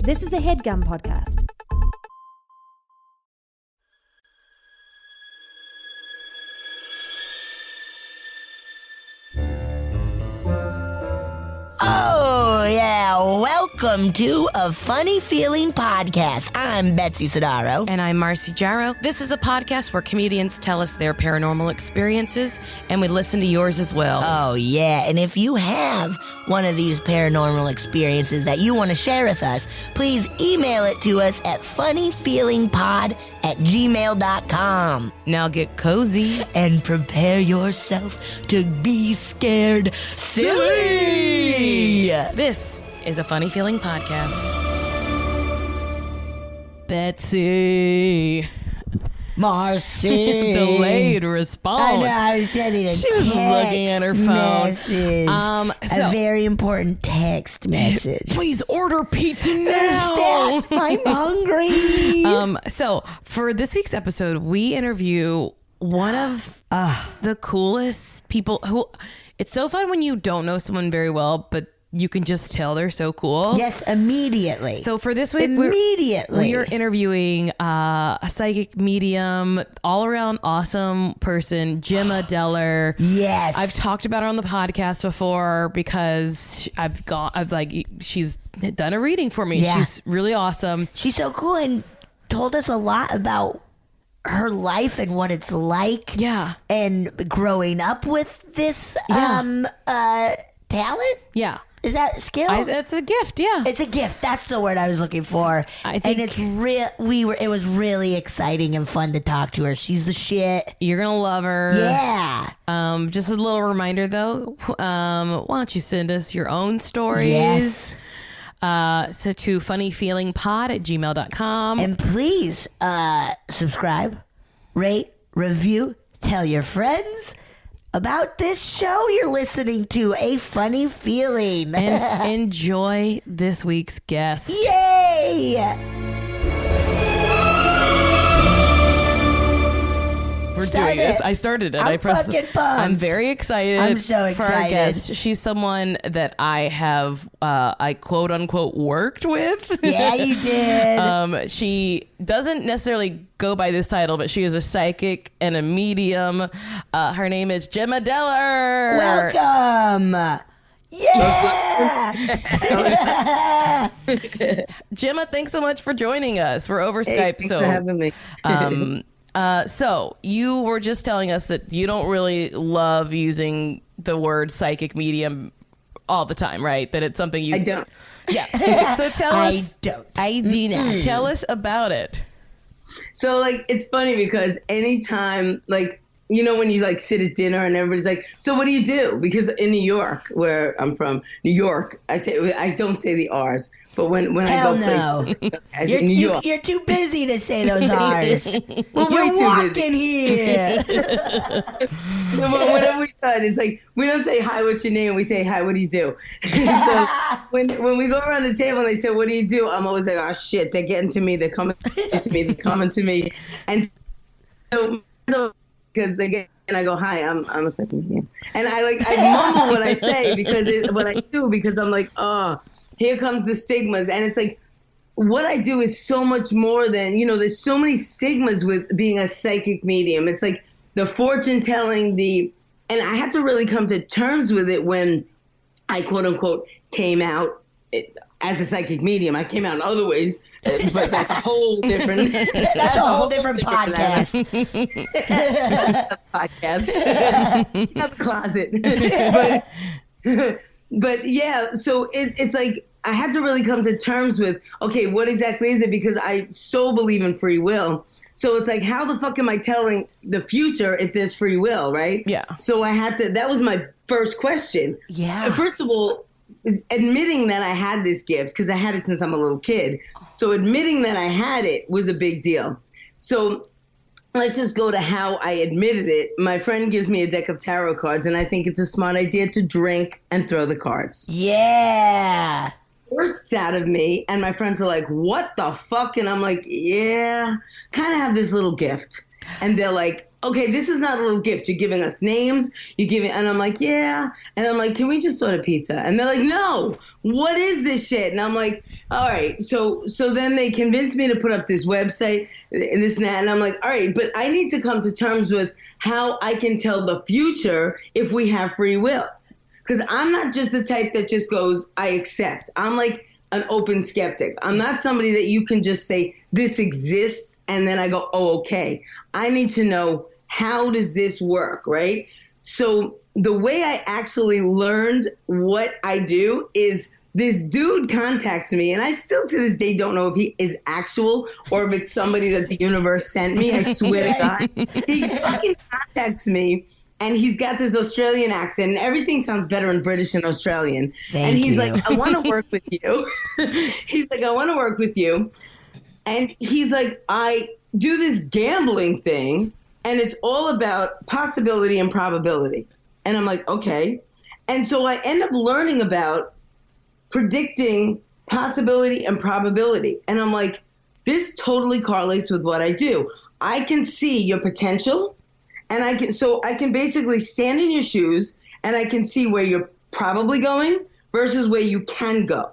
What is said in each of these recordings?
This is a HeadGum podcast. Oh, yeah. Welcome to A Funny Feeling Podcast. I'm Betsy Sidaro. And I'm Marcy Jarrow. This is a podcast where comedians tell us their paranormal experiences, and we listen to yours as well. Oh, yeah. And if you have one of these paranormal experiences that you want to share with us, please email it to us at funnyfeelingpod@gmail.com. Now get cozy. And prepare yourself to be scared silly. This is a Funny Feeling podcast. Betsy. Marcy. Delayed response. I know, I was sending a She was looking at her phone. message. A very important text message. Please order pizza now. I'm hungry. So for this week's episode, we interview one of the coolest people who. It's so fun when you don't know someone very well, but you can just tell they're so cool. Yes, immediately. So for this week, we are interviewing a psychic medium, all around awesome person, Gemma Deller. Yes. I've talked about her on the podcast before because she's done a reading for me. Yeah. She's really awesome. She's so cool and told us a lot about her life and what it's like. Yeah. And growing up with this talent. Yeah. Is that a skill? It's a gift, yeah. It's a gift. That's the word I was looking for. I think- and it's real. It was really exciting and fun to talk to her. She's the shit. You're going to love her. Yeah. Just a little reminder, though. Why don't you send us your own stories? Yes. So to funnyfeelingpod@gmail.com. And please subscribe, rate, review, tell your friends about this show you're listening to, A Funny Feeling. And enjoy this week's guest. Yay! We're Start doing this. it. I started it. I'm I pressed fucking pumped. I'm very excited. I'm so for our excited. guest. She's someone that I have, I quote unquote worked with. Yeah, you did. She doesn't necessarily go by this title, but she is a psychic and a medium. Her name is Gemma Deller. Welcome. Yeah. Gemma, thanks so much for joining us. We're over Skype. Thanks for having me. So you were just telling us that you don't really love using the word psychic medium all the time, right? That it's something you... I don't. Yeah. So tell us... I do not. Tell us about it. So, it's funny because anytime, when you, sit at dinner and everybody's like, so what do you do? Because in New York, where I'm from, New York, I don't say the R's. But when I go places, I say New York. You're too busy to say those R's. Well, You're way too walking busy. here. So whenever we start, it's we don't say, hi, what's your name? We say, hi, what do you do? So when we go around the table and they say, what do you do? I'm always like, oh, shit, they're getting to me. They're coming to me. They're coming to me. And so because they get, and I go, hi, I'm a psychic medium. And I mumble what I say what I do because I'm like, oh, here comes the stigmas. And it's what I do is so much more than, there's so many stigmas with being a psychic medium. It's the fortune telling, and I had to really come to terms with it when I quote unquote came out as a psychic medium. I came out in other ways, but that's a whole different. That's a whole different podcast. Podcast. Not the closet. But yeah, so it's I had to really come to terms with, okay, what exactly is it? Because I so believe in free will. So it's how the fuck am I telling the future if there's free will, right? Yeah. So I had to, that was my first question. Yeah. First of all, is admitting that I had this gift, because I had it since I'm a little kid. So admitting that I had it was a big deal. So let's just go to how I admitted it. My friend gives me a deck of tarot cards, and I think it's a smart idea to drink and throw the cards. Yeah. Bursts out of me, and my friends are like, what the fuck? And I'm like, yeah, kind of have this little gift. And they're like, okay, this is not a little gift. You're giving us names. You're giving, and I'm like, yeah. And I'm like, can we just order pizza? And they're like, no, what is this shit? And I'm like, all right. So then they convinced me to put up this website, this and that. And I'm like, all right, but I need to come to terms with how I can tell the future if we have free will. Because I'm not just the type that just goes, I accept. I'm like an open skeptic. I'm not somebody that you can just say, this exists, and then I go, oh, okay. I need to know, how does this work, right? So the way I actually learned what I do is this dude contacts me, and I still to this day don't know if he is actual or if it's somebody that the universe sent me. I swear to God. He fucking contacts me, and he's got this Australian accent, and everything sounds better in British and Australian. And he's like, I want to work with you. He's like, I want to work with you. And he's like, I do this gambling thing, and it's all about possibility and probability. And I'm like, okay. And so I end up learning about predicting possibility and probability. And I'm like, this totally correlates with what I do. I can see your potential, and I can basically stand in your shoes, and I can see where you're probably going versus where you can go.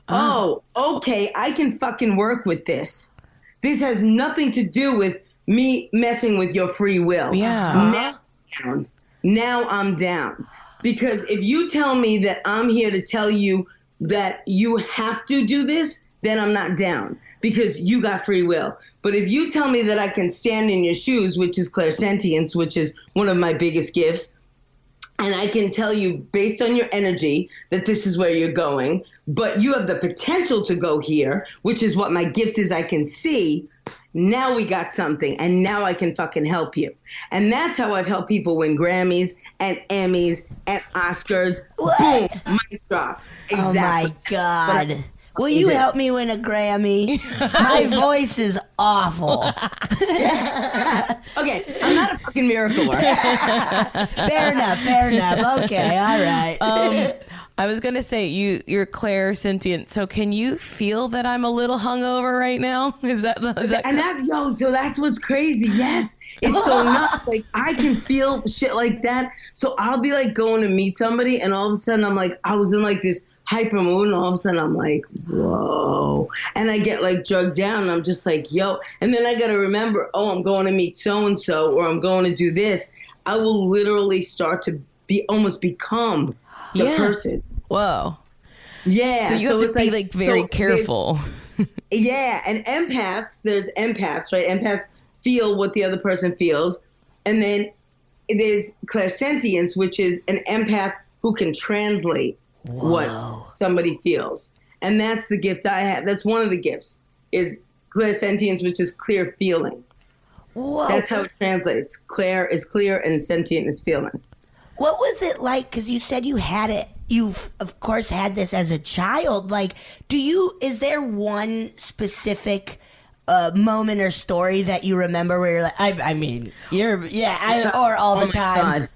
Oh, okay, I can fucking work with this. This has nothing to do with me messing with your free will. Yeah. Now I'm down. Because if you tell me that I'm here to tell you that you have to do this, then I'm not down because you got free will. But if you tell me that I can stand in your shoes, which is clairsentience, which is one of my biggest gifts, and I can tell you based on your energy that this is where you're going, but you have the potential to go here, which is what my gift is, I can see. Now we got something, and now I can fucking help you. And that's how I've helped people win Grammys and Emmys and Oscars. What? Boom, mic drop. Exactly. Oh my God. Will you help me win a Grammy? My voice is awful. Okay, I'm not a fucking miracle worker. Fair enough. Okay, all right. I was gonna say you're clairsentient. So can you feel that I'm a little hungover right now? Is that so that's what's crazy. Yes, it's so nuts. Like I can feel shit like that. So I'll be like going to meet somebody, and all of a sudden I'm like, I was in like this hyper mood, and all of a sudden I'm like, whoa, and I get like drugged down, and I'm just like, yo, and then I got to remember, oh, I'm going to meet so and so, or I'm going to do this. I will literally start to almost become the person. Whoa. Yeah. So you have to be like very careful. Yeah. And there's empaths, right? Empaths feel what the other person feels. And then there's clairsentience, which is an empath who can translate what somebody feels. And that's the gift I have. That's one of the gifts is clairsentience, which is clear feeling. Whoa. That's how it translates. Clair is clear and sentient is feeling. What was it like? Because you said you had it. You've, of course, had this as a child. Like, is there one specific moment or story that you remember where you're like, or all the time? God.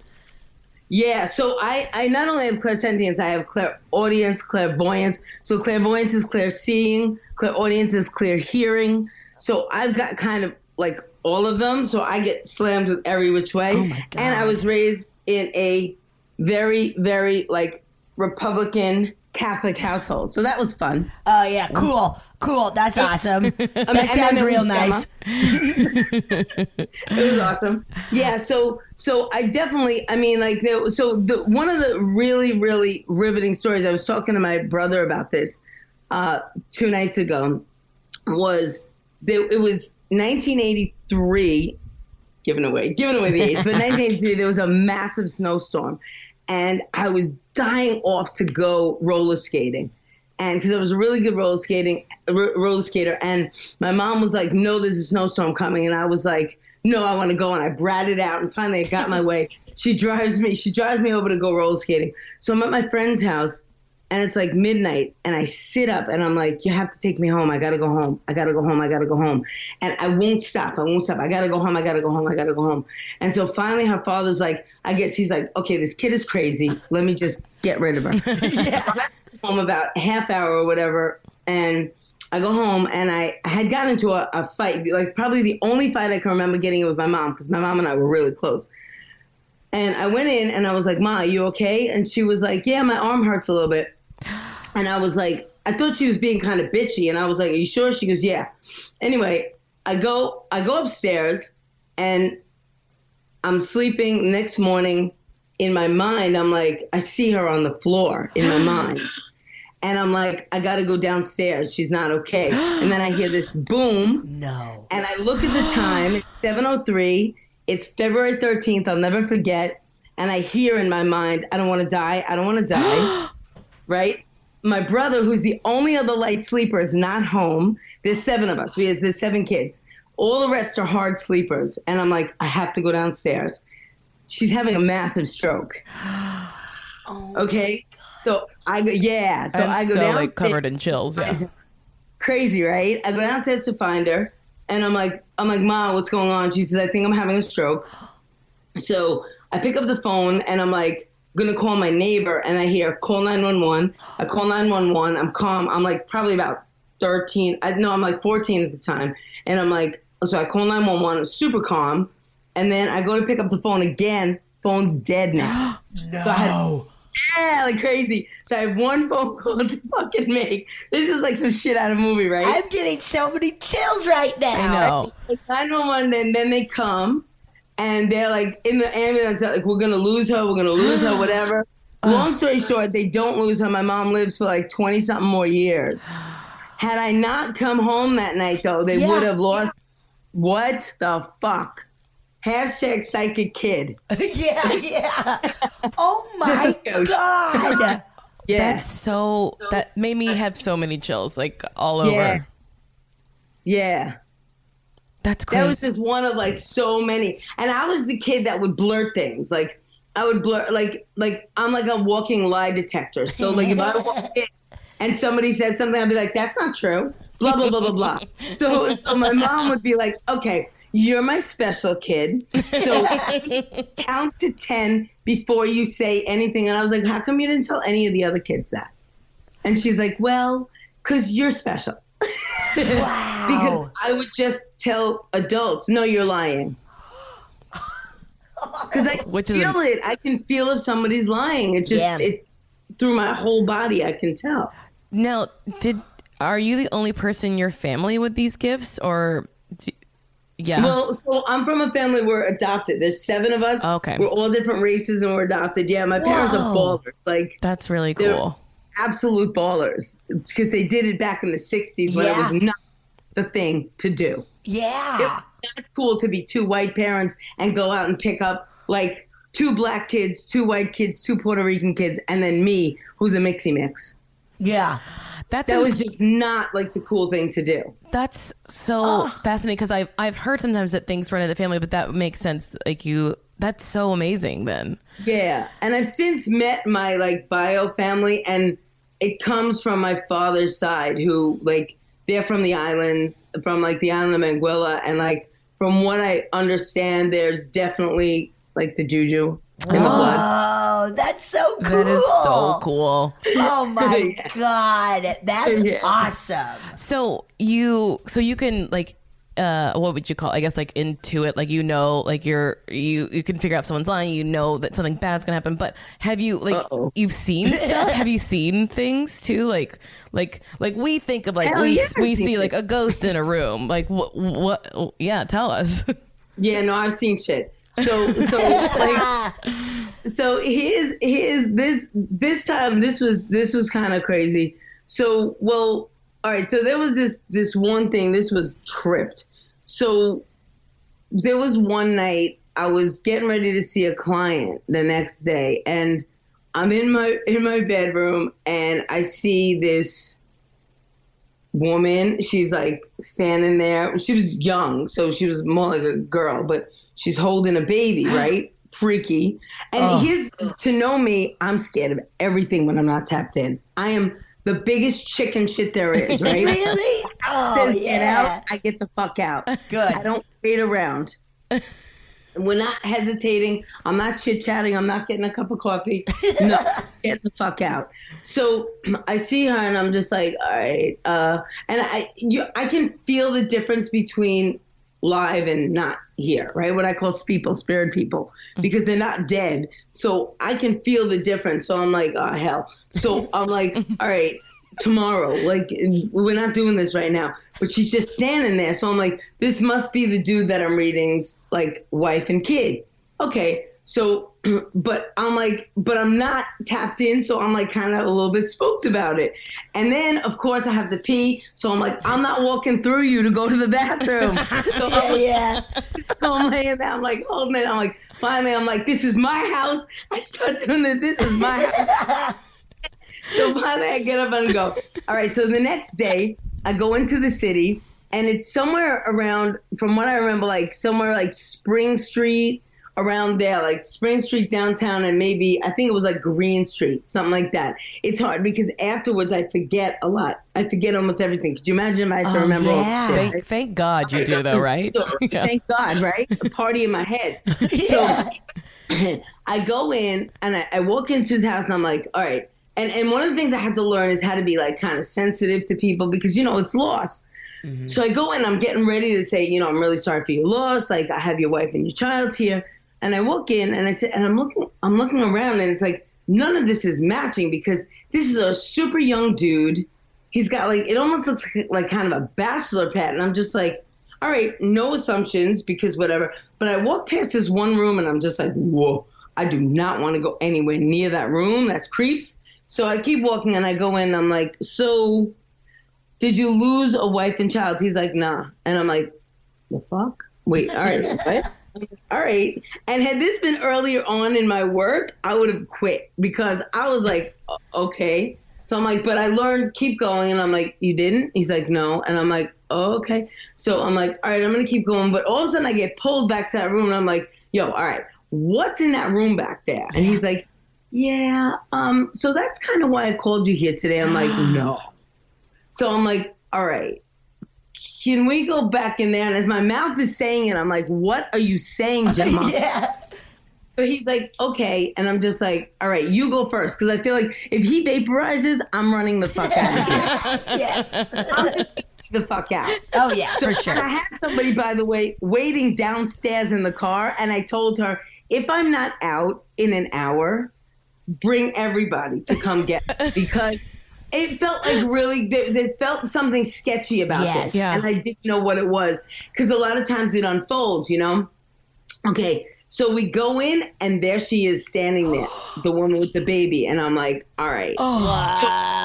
Yeah, so I not only have clairsentience, I have clairaudience, clairvoyance. So clairvoyance is clear seeing, clairaudience is clear hearing. So I've got kind of like all of them. So I get slammed with every which way. Oh my God. And I was raised in a very, very like Republican Catholic household. So that was fun. Oh, yeah. Cool. That's awesome. That sounds real nice. It was awesome. Yeah. So I definitely, one of the really, really riveting stories, I was talking to my brother about this 2 nights ago, it was 1983, giving away the age, but 1983, there was a massive snowstorm. And I was dying off to go roller skating. And because I was a really good roller skater. And my mom was like, no, there's a snowstorm coming. And I was like, no, I want to go. And I bratted out. And finally I got my way. She drives me over to go roller skating. So I'm at my friend's house and it's like midnight. And I sit up and I'm like, you have to take me home. I got to go home. And I won't stop. I got to go home. And so finally her father's like, I guess he's like, okay, this kid is crazy. Let me just get rid of her. Yeah. I got home about half hour or whatever. And I go home and I had gotten into a fight, like probably the only fight I can remember getting it with my mom, because my mom and I were really close. And I went in and I was like, Ma, are you okay? And she was like, yeah, my arm hurts a little bit. And I was like, I thought she was being kind of bitchy. And I was like, are you sure? She goes, yeah. Anyway, I go upstairs and I'm sleeping. Next morning in my mind, I'm like, I see her on the floor in my mind. And I'm like, I got to go downstairs. She's not okay. And then I hear this boom. No. And I look at the time. It's 7:03. It's February 13th. I'll never forget. And I hear in my mind, I don't want to die. I don't want to die. Right? My brother, who's the only other light sleeper, is not home. There's 7 of us. There's 7 kids. All the rest are hard sleepers. And I'm like, I have to go downstairs. She's having a massive stroke. Okay? So I go, yeah. So I go downstairs. Like covered in chills. Yeah. Crazy, right? I go downstairs to find her, and I'm like, Ma, what's going on? She says, I think I'm having a stroke. So I pick up the phone, and I'm like, gonna call my neighbor, and I hear call 911. I call 911. I'm calm. I'm like probably about 13. I'm like 14 at the time, and I'm like, so I call 911. I'm super calm, and then I go to pick up the phone again. Phone's dead now. No. So yeah, like crazy. So I have one phone call to fucking make. This is like some shit out of a movie, right? I'm getting so many chills right now. I know. 911, and then they come, and they're like in the ambulance, they're like, we're gonna lose her, whatever. Long story short, they don't lose her. My mom lives for like 20 something more years. Had I not come home that night, though, they would have lost. What the fuck? Hashtag psychic kid. Yeah. Oh my God. Yeah. That's so, that made me have so many chills, like all over. Yeah. That's crazy. That was just one of like so many. And I was the kid that would blurt things. Like I would blurt, like I'm like a walking lie detector. So like if I walk in and somebody said something, I'd be like, that's not true. Blah, blah, blah, blah, blah. So my mom would be like, okay, you're my special kid. So count to 10 before you say anything. And I was like, how come you didn't tell any of the other kids that? And she's like, well, because you're special. Wow. Because I would just tell adults, no, you're lying. Because I feel it. I can feel if somebody's lying. It just, through my whole body, I can tell. Now, are you the only person in your family with these gifts, or... Yeah. Well, so I'm from a family, we're adopted. There's 7 of us. Okay. We're all different races and we're adopted. Yeah, my parents are ballers. Like, that's really cool. Absolute ballers. It's because they did it back in the 60s when it was not the thing to do. Yeah. It's not cool to be 2 white parents and go out and pick up like 2 black kids, 2 white kids, 2 Puerto Rican kids, and then me, who's a mixy mix. Yeah. That was just not like the cool thing to do. That's so fascinating, because I've heard sometimes that things run in the family, but that makes sense. Like that's so amazing then. Yeah. And I've since met my like bio family, and it comes from my father's side, who like, they're from the islands, from like the island of Anguilla. And like, from what I understand, there's definitely like the juju in the blood. Oh, that's so cool. That is so cool. Oh my God. That's awesome. So you can like, what would you call it? I guess like intuit, like, like you can figure out if someone's lying, that something bad's gonna happen. But have you you've seen stuff? Have you seen things too? Like we think of like, we see like a ghost in a room. Like what? Yeah. Tell us. Yeah, no, I've seen shit. So here's this time, this was kind of crazy. So, well, all right. So there was this one thing, this was tripped. So there was one night I was getting ready to see a client the next day, and I'm in my bedroom, and I see this woman. She's like standing there. She was young, so she was more like a girl, but she's holding a baby, right? Freaky. And to know me, I'm scared of everything when I'm not tapped in. I am the biggest chicken shit there is, right? Really? Oh, Says, get out, I get the fuck out. Good. I don't wait around. We're not hesitating. I'm not chit-chatting. I'm not getting a cup of coffee. No, get the fuck out. So I see her and I'm just like, all right. And I can feel the difference between live and not here, right? What I call spirit people, because they're not dead. So I can feel the difference. So I'm like, oh, hell. So I'm like, all right, tomorrow, like, we're not doing this right now. But she's just standing there. So I'm like, this must be the dude that I'm reading's like wife and kid. Okay. So, but I'm like, but I'm not tapped in. So I'm like kind of a little bit spooked about it. And then of course I have to pee. So I'm like, I'm not walking through you to go to the bathroom. So so I'm laying there. I'm like, oh man, I'm like, finally, I'm like, this is my house. I start doing this. This is my house. So finally I get up and go, all right. So the next day I go into the city and it's somewhere around, from what I remember, like somewhere like Spring Street, around there, like Spring Street downtown, and maybe, I think it was like Green Street, something like that. It's hard because afterwards I forget a lot. I forget almost everything. Could you imagine if I had to remember all the shit? Thank God you do though, right? So, thank God, right? A party in my head. So I go in and I walk into his house and I'm like, all right. And one of the things I had to learn is how to be like kind of sensitive to people because, you know, it's loss. Mm-hmm. So I go in, I'm getting ready to say, you know, I'm really sorry for your loss. Like, I have your wife and your child here. And I walk in and I said, and I'm looking around and it's like, none of this is matching because this is a super young dude. He's got like, it almost looks like kind of a bachelor pad. And I'm just like, all right, no assumptions because whatever. But I walk past this one room and I'm just like, whoa, I do not want to go anywhere near that room. That's creeps. So I keep walking and I go in and I'm like, so did you lose a wife and child? He's like, nah. And I'm like, the fuck? Wait, all right, what? All right. And had this been earlier on in my work, I would have quit because I was like, okay. So I'm like, but I learned, keep going. And I'm like, you didn't? He's like, no. And I'm like, oh, okay. So I'm like, all right, I'm going to keep going. But all of a sudden I get pulled back to that room and I'm like, yo, all right, what's in that room back there? And he's like, yeah, so that's kind of why I called you here today. I'm like, no. So I'm like, all right. Can we go back in there? And as my mouth is saying it, I'm like, what are you saying, Gemma? Yeah. So he's like, okay. And I'm just like, all right, you go first. Because I feel like if he vaporizes, I'm running the fuck out of here. Yes. I'm just the fuck out. Oh, yeah, so, for sure. And I had somebody, by the way, waiting downstairs in the car. And I told her, if I'm not out in an hour, bring everybody to come get me. Because it felt like really, there felt something sketchy about this. Yeah. And I didn't know what it was. Because a lot of times it unfolds, you know? Okay, so we go in and there she is standing there, the woman with the baby. And I'm like, all right. Oh, wow.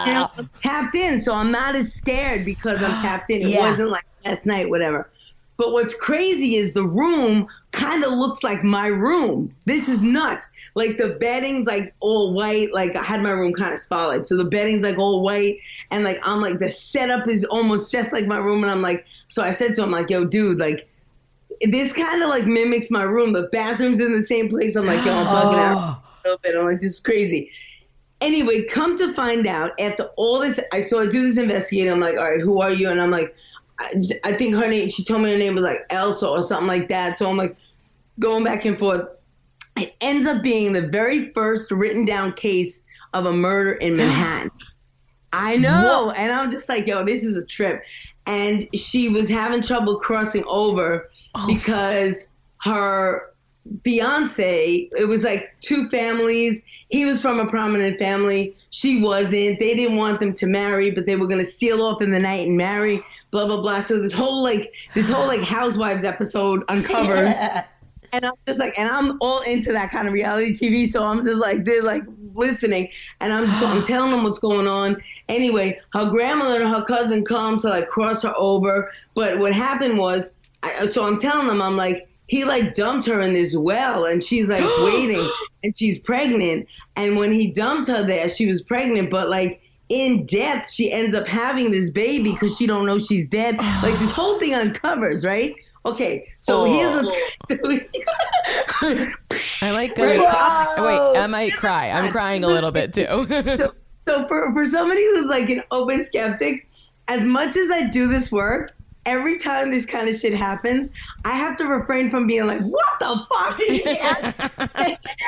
So, you know, I'm tapped in. So I'm not as scared because I'm tapped in. It Yeah. wasn't like last night, whatever. But what's crazy is the room kind of looks like my room. This is nuts. Like the bedding's like all white. Like I had my room kind of spotlight. So the bedding's like all white. And like, I'm like, the setup is almost just like my room. And I'm like, so I said to him like, yo, dude, like this kind of like mimics my room. The bathroom's in the same place. I'm like, yo, I'm bugging out a little bit. I'm like, this is crazy. Anyway, come to find out after all this, I do this investigating. I'm like, all right, who are you? And I'm like, I think her name, she told me her name was like Elsa or something like that. So I'm like going back and forth. It ends up being the very first written down case of a murder in Manhattan. I know. What? And I'm just like, yo, this is a trip. And she was having trouble crossing over because her fiance, it was like two families. He was from a prominent family. She wasn't. They didn't want them to marry, but they were going to seal off in the night and marry, blah, blah, blah. So this whole Housewives episode uncovers. Yeah. And I'm just like, and I'm all into that kind of reality TV. So I'm just like, they're like listening. And I'm telling them what's going on. Anyway, her grandmother and her cousin come to like cross her over. But what happened was, so I'm telling them, I'm like, he like dumped her in this well and she's like waiting and she's pregnant. And when he dumped her there, she was pregnant, but like in death, she ends up having this baby because she don't know she's dead. Like this whole thing uncovers, right? Okay, so here's what's I like good. Wait, I might cry. I'm crying a little bit too. So for somebody who's like an open skeptic, as much as I do this work, every time this kind of shit happens, I have to refrain from being like, what the fuck?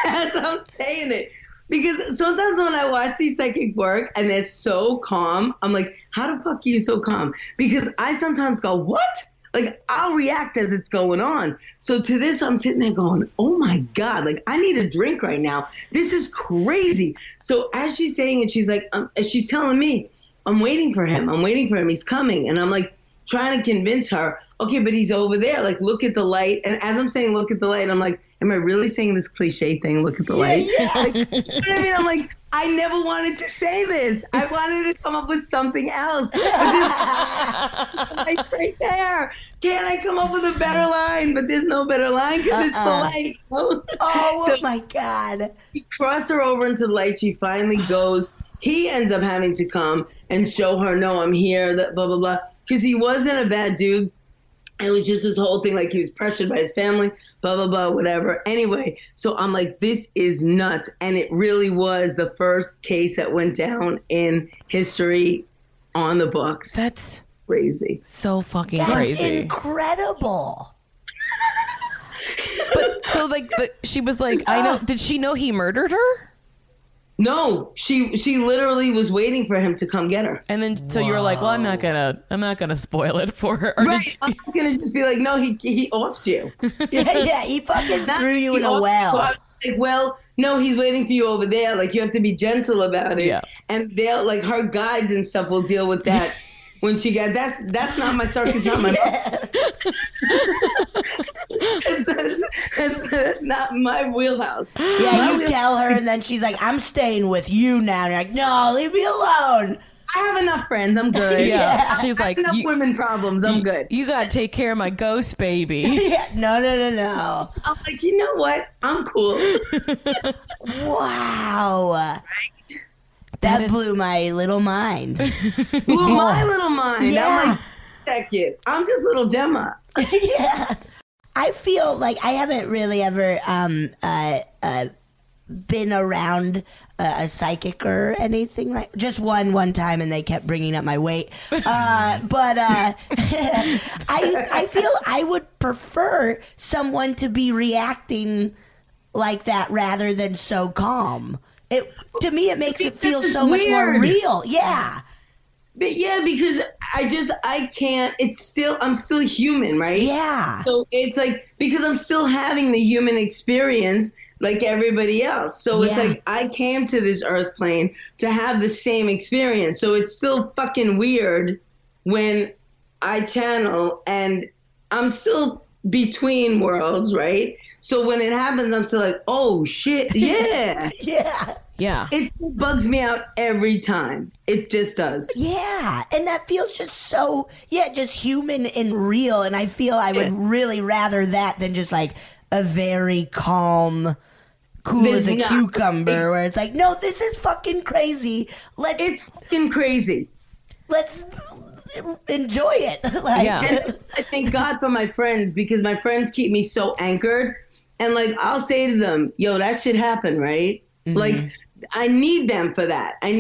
As I'm saying it. Because sometimes when I watch these psychic work and they're so calm, I'm like, how the fuck are you so calm? Because I sometimes go, what? Like, I'll react as it's going on. So to this, I'm sitting there going, oh my God, like, I need a drink right now. This is crazy. So as she's saying it, she's like, she's telling me, I'm waiting for him. I'm waiting for him. He's coming. And I'm like, trying to convince her, okay, but he's over there. Like, look at the light. And as I'm saying, look at the light, I'm like, am I really saying this cliche thing? Look at the light. Yeah. Like, you know what I mean? I'm like, I never wanted to say this. I wanted to come up with something else. But this right there. Can't I come up with a better line? But there's no better line because it's the light. You know? Oh, So my God. we cross her over into the light. She finally goes. He ends up having to come and show her, no, I'm here, that blah, blah, blah. Because he wasn't a bad dude. It was just this whole thing, like he was pressured by his family, blah, blah, blah, whatever. Anyway, so I'm like, this is nuts. And it really was the first case that went down in history on the books. That's crazy. so fucking That's crazy. incredible. But so like, but she was like, I know. Did she know he murdered her? No, she literally was waiting for him to come get her. And then so you were like, well, I'm not gonna spoil it for her. Or Right. I was gonna just be like, no, he offed you. Yeah, he fucking threw you in a So well. I was like, well, no, he's waiting for you over there. Like, you have to be gentle about it. Yeah. And they'll, like, her guides and stuff will deal with that when she gets, that's not my circus, not my that's not my wheelhouse. Yeah, My you wheelhouse- tell her, and then she's like, I'm staying with you now. And you're like, no, leave me alone. I have enough friends. I'm good. Yeah. She's I like, have enough you, women problems. I'm good. you gotta take care of my ghost baby. Yeah, no. I'm like, you know what? I'm cool. Wow. That blew my little mind. Blew my little mind. Yeah. I'm like, that kid. I'm just little Gemma. Yeah. I feel like I haven't really ever been around a psychic or anything like just one time, and they kept bringing up my weight. But I feel I would prefer someone to be reacting like that rather than so calm. To me, it makes it feel so much more real. Yeah. But yeah, because I can't, I'm still human, right? Yeah. So it's like, because I'm still having the human experience like everybody else. So it's Yeah. like, I came to this earth plane to have the same experience. So it's still fucking weird when I channel and I'm still between worlds, right? So when it happens, I'm still like, oh shit, yeah. Yeah. Yeah. It still bugs me out every time. It just does. Yeah, and that feels just so, just human and real. And I feel I would really rather that than just like a very calm, cool There's as a not- cucumber, where it's like, no, this is fucking crazy. It's fucking crazy. Let's enjoy it. Like, Yeah. And I thank God for my friends, because my friends keep me so anchored. And like, I'll say to them, yo, that shit happened, right? Mm-hmm. Like, I need them for that. And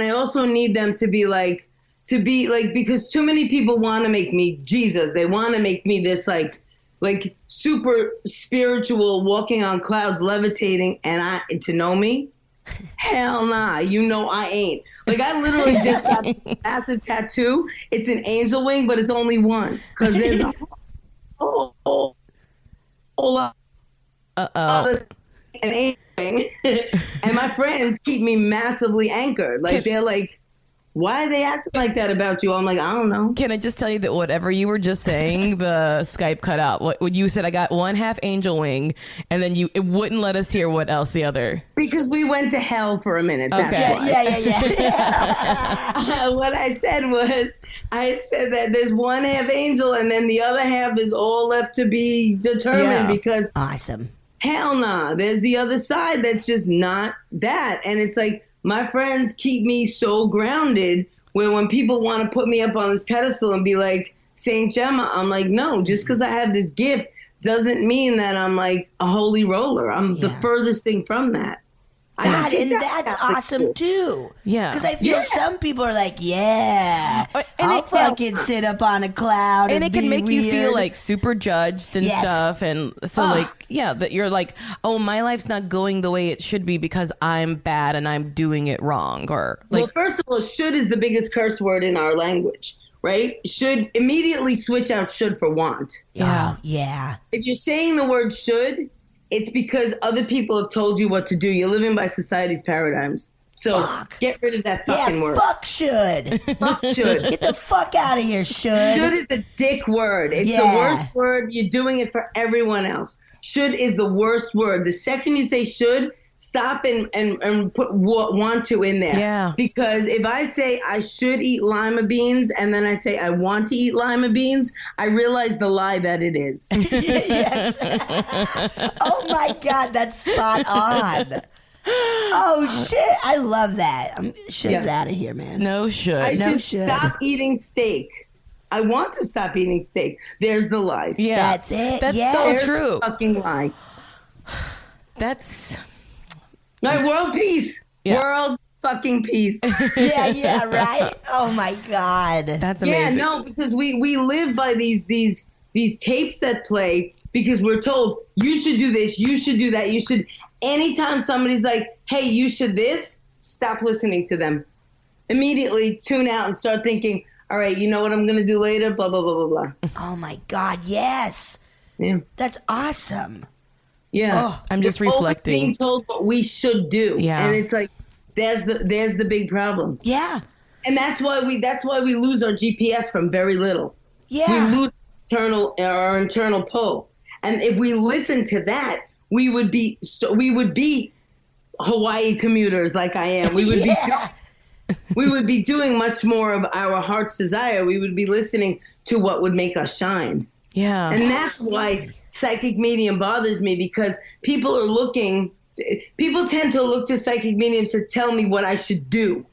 I also need them to be like, because too many people want to make me Jesus. They want to make me this like super spiritual, walking on clouds, levitating. And to know me, hell nah, I ain't. Like, I literally just got a massive tattoo. It's an angel wing, but it's only one, because there's a whole lot of an angel wing. And my friends keep me massively anchored. Like, they're like, why are they acting like that about you? I'm like, I don't know. Can I just tell you that whatever you were just saying, the Skype cut out. What you said, I got one half angel wing, and then it wouldn't let us hear what else the other. Because we went to hell for a minute. That's Okay. why. yeah. What I said was, that there's one half angel, and then the other half is all left to be determined, Yeah. because Awesome. hell nah, there's the other side that's just not that. And it's like, my friends keep me so grounded, where when people want to put me up on this pedestal and be like, Saint Gemma, I'm like, no, just because I have this gift doesn't mean that I'm like a holy roller. I'm the furthest thing from that. God, think and that's awesome cool. too. Yeah. Because I feel some people are like, yeah, I'll fucking sit up on a cloud and it can be make you feel weird. like super judged and Yes. stuff, and so like that you're like, oh, my life's not going the way it should be because I'm bad and I'm doing it wrong, or like, Well, first of all, should is the biggest curse word in our language, right? Should, immediately switch out should for want. yeah. Oh, yeah. If you're saying the word should, it's because other people have told you what to do. You're living by society's paradigms. So get rid of that fucking word. Fuck should. Fuck should. Get the fuck out of here, should. Should is a dick word. It's the worst word. You're doing it for everyone else. Should is the worst word. The second you say should, stop and put want to in there. Yeah. Because if I say I should eat lima beans and then I say I want to eat lima beans, I realize the lie that it is. Yes. Oh my God, that's spot on. Oh shit, I love that. Shit's out of here, man. No should. I No should should. stop eating steak. I want to stop eating steak. There's the lie. Yeah. That's it. That's Yes. so There's true. the fucking lie. That's No, world peace. Yeah. World fucking peace. Yeah, right? Oh my God. that's Yeah, amazing. no, because we live by these tapes that play because we're told you should do this, you should do that, you should. Anytime somebody's like, hey, you should this, stop listening to them. Immediately tune out and start thinking, all right, you know what I'm going to do later? Blah, blah, blah, blah, blah. Oh my God, yes. Yeah. That's awesome. Yeah. Oh, I'm just We're always reflecting. being told what we should do. Yeah. And it's like, there's the big problem. Yeah. And that's why we lose our GPS from very little. Yeah. We lose our internal pull. And if we listen to that, we would be Hawaii commuters like I am. We would Yeah. we would be doing much more of our heart's desire. We would be listening to what would make us shine. Yeah. And that's why psychic medium bothers me, because people tend to look to psychic mediums to tell me what I should do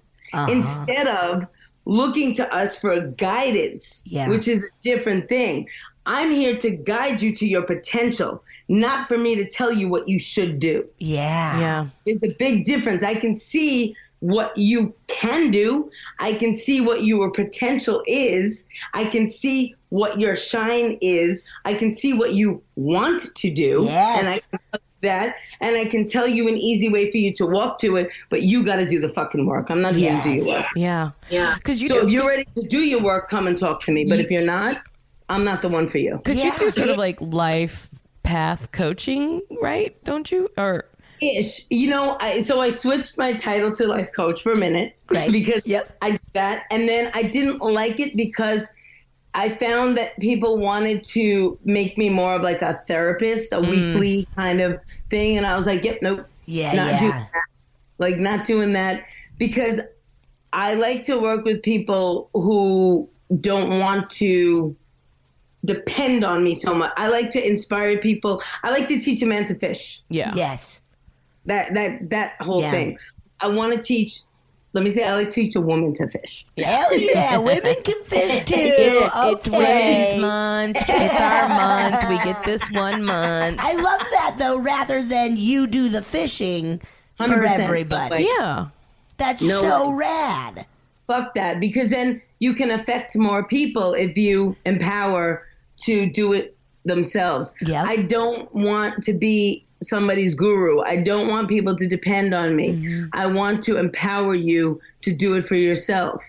instead of looking to us for guidance, which is a different thing. I'm here to guide you to your potential, not for me to tell you what you should do. Yeah. Yeah. There's a big difference. I can see what you can do. I can see what your potential is. I can see what your shine is. I can see what you want to do. Yes. And I can tell you that. And I can tell you an easy way for you to walk to it, but you got to do the fucking work. I'm not here to do your work. Yeah. Yeah. Because you So do, if you're ready to do your work, come and talk to me. But if you're not, I'm not the one for you. because you do sort of like life path coaching, right? Don't you? Or Ish. You know, I switched my title to life coach for a minute because I did that. And then I didn't like it because I found that people wanted to make me more of like a therapist, a weekly kind of thing. And I was like, yep, nope. Yeah, not yeah. doing that. Like not doing that, because I like to work with people who don't want to depend on me so much. I like to inspire people. I like to teach a man to fish. yeah. Yes. That whole Yeah. thing. I want to teach. Let me say, I like to teach a woman to fish. Hell yeah. Women can fish too. It's Okay. Women's Month. It's our month. We get this 1 month. I love that though, rather than you do the fishing for 100%. everybody. Yeah. That's No. so rad. Fuck that, because then you can affect more people if you empower to do it themselves. Yeah. I don't want to be somebody's guru. I don't want people to depend on me. Mm-hmm. I want to empower you to do it for yourself.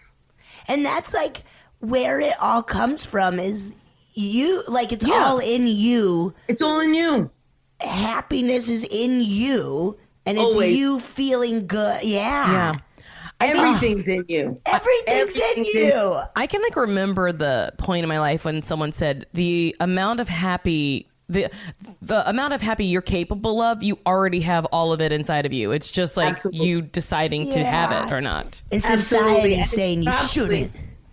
And that's like where it all comes from is you, like it's Yeah. all in you. It's all in you. Happiness is in you and it's Always. you feeling good. Yeah. Yeah. Everything's in you. Everything's in Everything's in- you. I can like remember the point in my life when someone said the amount of happy you're capable of, you already have all of it inside of you. It's just like Absolutely. you deciding to have it or not. And Absolutely. society And saying you probably-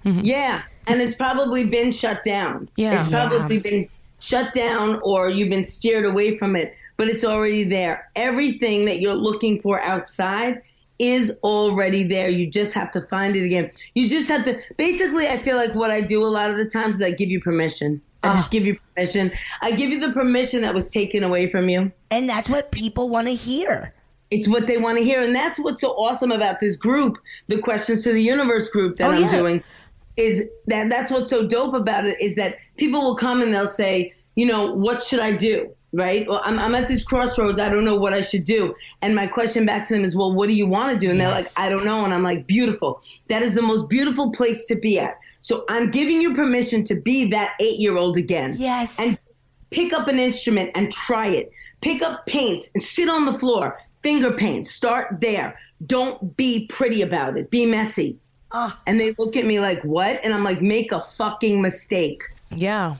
shouldn't. Yeah. And it's probably been shut down. Yeah. It's probably been shut down or you've been steered away from it, but it's already there. Everything that you're looking for outside is already there. You just have to find it again. You just have to, basically, I feel like what I do a lot of the times is I give you permission. I just give you permission. I give you the permission that was taken away from you. And that's what people want to hear. It's what they want to hear. And that's what's so awesome about this group, the Questions to the Universe group that I'm doing, is that's what's so dope about it, is that people will come and they'll say, you know, what should I do? Right? Well, I'm at this crossroads. I don't know what I should do. And my question back to them is, well, what do you want to do? And they're like, I don't know. And I'm like, beautiful. That is the most beautiful place to be at. So I'm giving you permission to be that 8-year-old again. Yes. And pick up an instrument and try it. Pick up paints and sit on the floor. Finger paint. Start there. Don't be pretty about it. Be messy. And they look at me like, what? And I'm like, make a fucking mistake. Yeah.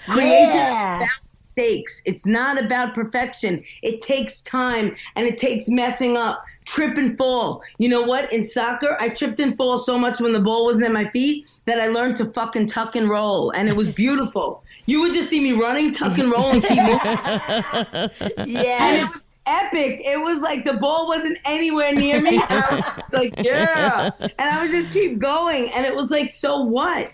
Creation is about mistakes. It's not about perfection. It takes time and it takes messing up. Trip and fall. You know what? In soccer, I tripped and fall so much when the ball wasn't at my feet that I learned to fucking tuck and roll. And it was beautiful. You would just see me running, tuck and roll, and keep moving. Yes. And it was epic. It was like the ball wasn't anywhere near me. And I was like, yeah. And I would just keep going. And it was like, so what?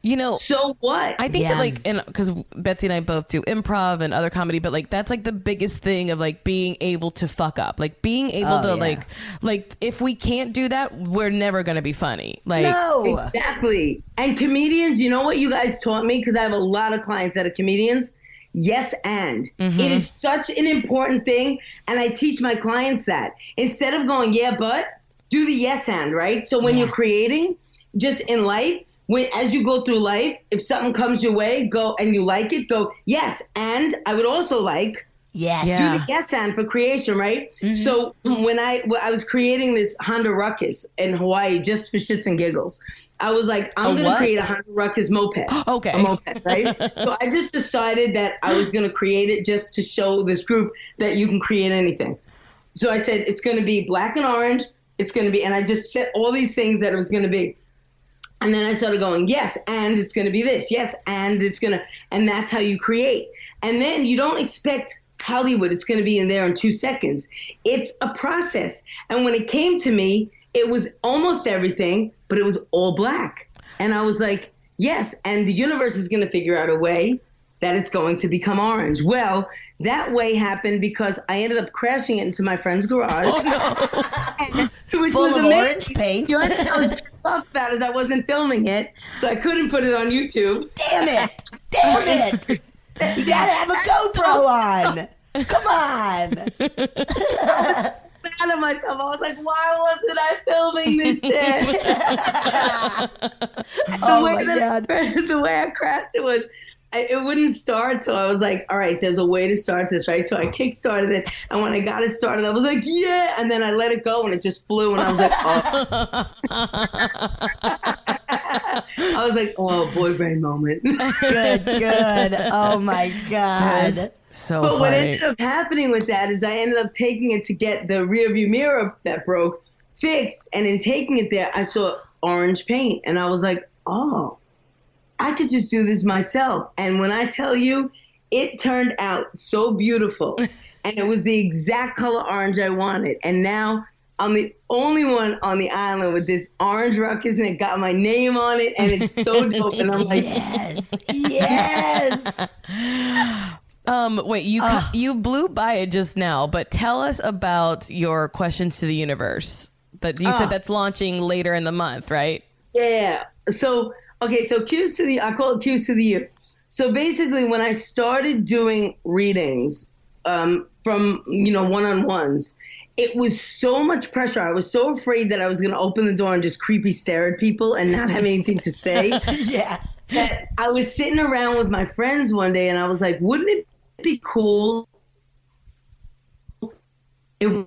You know, so what? I think that like, because Betsy and I both do improv and other comedy, but like that's like the biggest thing of like being able to fuck up, like being able to like if we can't do that, we're never gonna be funny. Like no, exactly. And comedians, you know what you guys taught me, because I have a lot of clients that are comedians. Yes, and it is such an important thing, and I teach my clients that instead of going but do the yes and, right? So when you're creating, just in life. As you go through life, if something comes your way, go and you like it, go, yes. And I would also like, do the yes and for creation, right? Mm-hmm. So when I was creating this Honda Ruckus in Hawaii just for shits and giggles, I was like, I'm going to create a Honda Ruckus moped. Okay. A moped, right? So I just decided that I was going to create it just to show this group that you can create anything. So I said, it's going to be black and orange. It's going to be, and I just set all these things that it was going to be. And then I started going, yes, and it's going to be this. Yes, and it's going to, and that's how you create. And then you don't expect Hollywood. It's going to be in there in 2 seconds. It's a process. And when it came to me, it was almost everything, but it was all black. And I was like, yes, and the universe is going to figure out a way that it's going to become orange. Well, that way happened because I ended up crashing it into my friend's garage. Which full was of amazing. Orange paint. You know what I was pissed off about is I wasn't filming it, so I couldn't put it on YouTube. Damn it. You gotta have a GoPro on. Come on. Out of myself. I was like, why wasn't I filming this shit? The way I crashed it was, it wouldn't start, so I was like, all right, there's a way to start this, right? So I kick-started it, and when I got it started, I was like, yeah, and then I let it go, and it just flew, and I was like, I was like, oh, boy brain moment. Good. Oh, my God. So but funny. what ended up happening with that is I ended up taking it to get the rear view mirror that broke fixed, and in taking it there, I saw orange paint, and I was like, oh, I could just do this myself. And when I tell you, it turned out so beautiful. And it was the exact color orange I wanted. And now I'm the only one on the island with this orange ruckus, and it got my name on it. And it's so dope. And I'm like, yes. Wait, you blew by it just now, but tell us about your Questions to the Universe that you said that's launching later in the month, right? Yeah. So cues to the, I call it cues to the you. So basically when I started doing readings from, one-on-ones, it was so much pressure. I was so afraid that I was going to open the door and just creepy stare at people and not have anything to say. Yeah. That I was sitting around with my friends one day and I was like, wouldn't it be cool if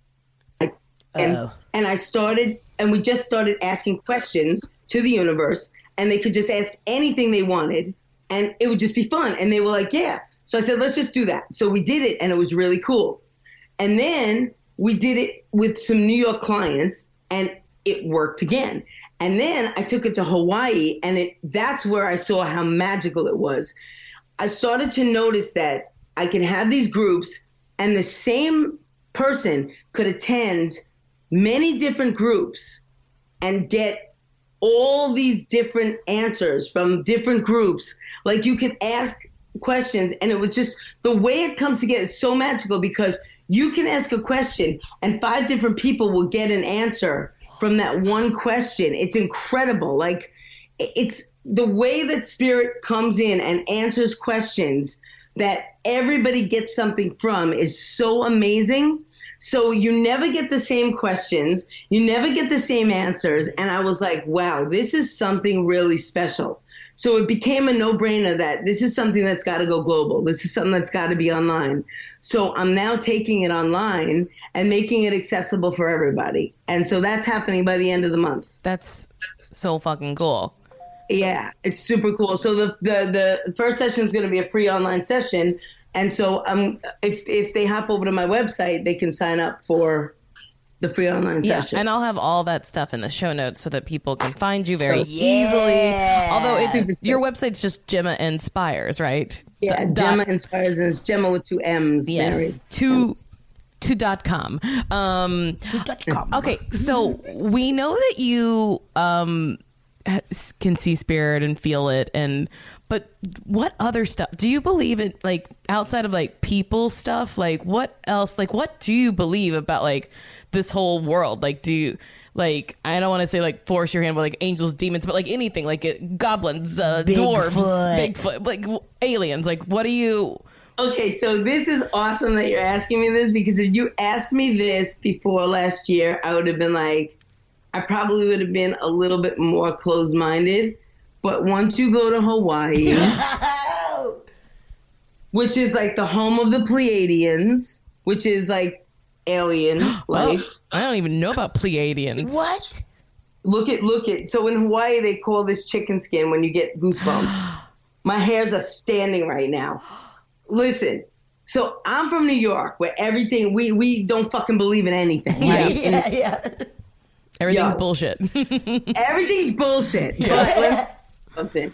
and I started, and we just started asking questions to the universe, and they could just ask anything they wanted, and it would just be fun. And they were like, yeah. So I said, let's just do that. So we did it, and it was really cool. And then we did it with some New York clients, and it worked again. And then I took it to Hawaii, and that's where I saw how magical it was. I started to notice that I could have these groups, and the same person could attend many different groups and get all these different answers from different groups. Like you could ask questions, and it was just the way it comes together. It's so magical because you can ask a question and 5 different people will get an answer from that one question. It's incredible. Like, it's the way that spirit comes in and answers questions that everybody gets something from is so amazing. So you never get the same questions. You never get the same answers. And I was like, wow, this is something really special. So it became a no-brainer that this is something that's got to go global. This is something that's got to be online. So I'm now taking it online and making it accessible for everybody. And so that's happening by the end of the month. That's so fucking cool. Yeah, it's super cool. So the first session is going to be a free online session. And so if they hop over to my website, they can sign up for the free online session. And I'll have all that stuff in the show notes so that people can find you very easily. Although your website's just Gemma Inspires, right? Yeah, Gemma Inspires, and it's Gemma with 2 M's. Yes, .com. Okay, so we know that you can see spirit and feel it, but what other stuff do you believe in, like outside of like people stuff? Like what else? Like what do you believe about like this whole world? Like do you, like, I don't want to say like force your hand, but like angels, demons, but like anything, like goblins, dwarves, Bigfoot, like aliens, like what do you? Okay, so this is awesome that you're asking me this, because if you asked me this before last year, I would have been like, I probably would have been a little bit more closed-minded. But once you go to Hawaii, which is like the home of the Pleiadians, which is like alien life. I don't even know about Pleiadians. What? Look at. So in Hawaii, they call this chicken skin when you get goosebumps. My hairs are standing right now. Listen, so I'm from New York, where everything, we don't fucking believe in anything. Right? Yeah. Everything's bullshit. Everything's bullshit. But something.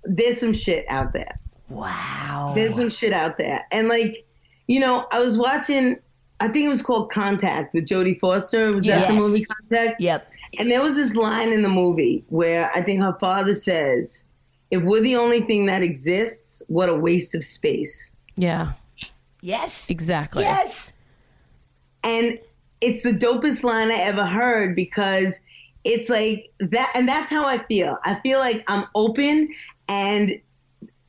There's some shit out there. Wow. There's some shit out there. And like, you know, I was watching, I think it was called Contact with Jodie Foster. Was that the movie Contact? Yep. And there was this line in the movie where I think her father says, if we're the only thing that exists, what a waste of space. Yeah. Yes. Exactly. Yes. And it's the dopest line I ever heard, because it's like that. And that's how I feel. I feel like I'm open, and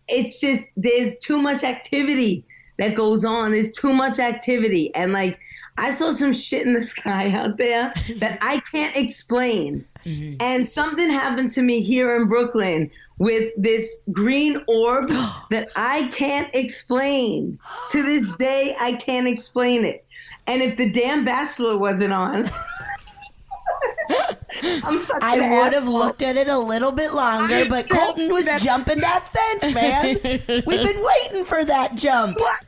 it's just, there's too much activity that goes on. There's too much activity. And like, I saw some shit in the sky out there that I can't explain. Mm-hmm. And something happened to me here in Brooklyn with this green orb that I can't explain. To this day, I can't explain it. And if the damn Bachelor wasn't on, I would have looked at it a little bit longer, but Colton was jumping that fence, man. We've been waiting for that jump. What?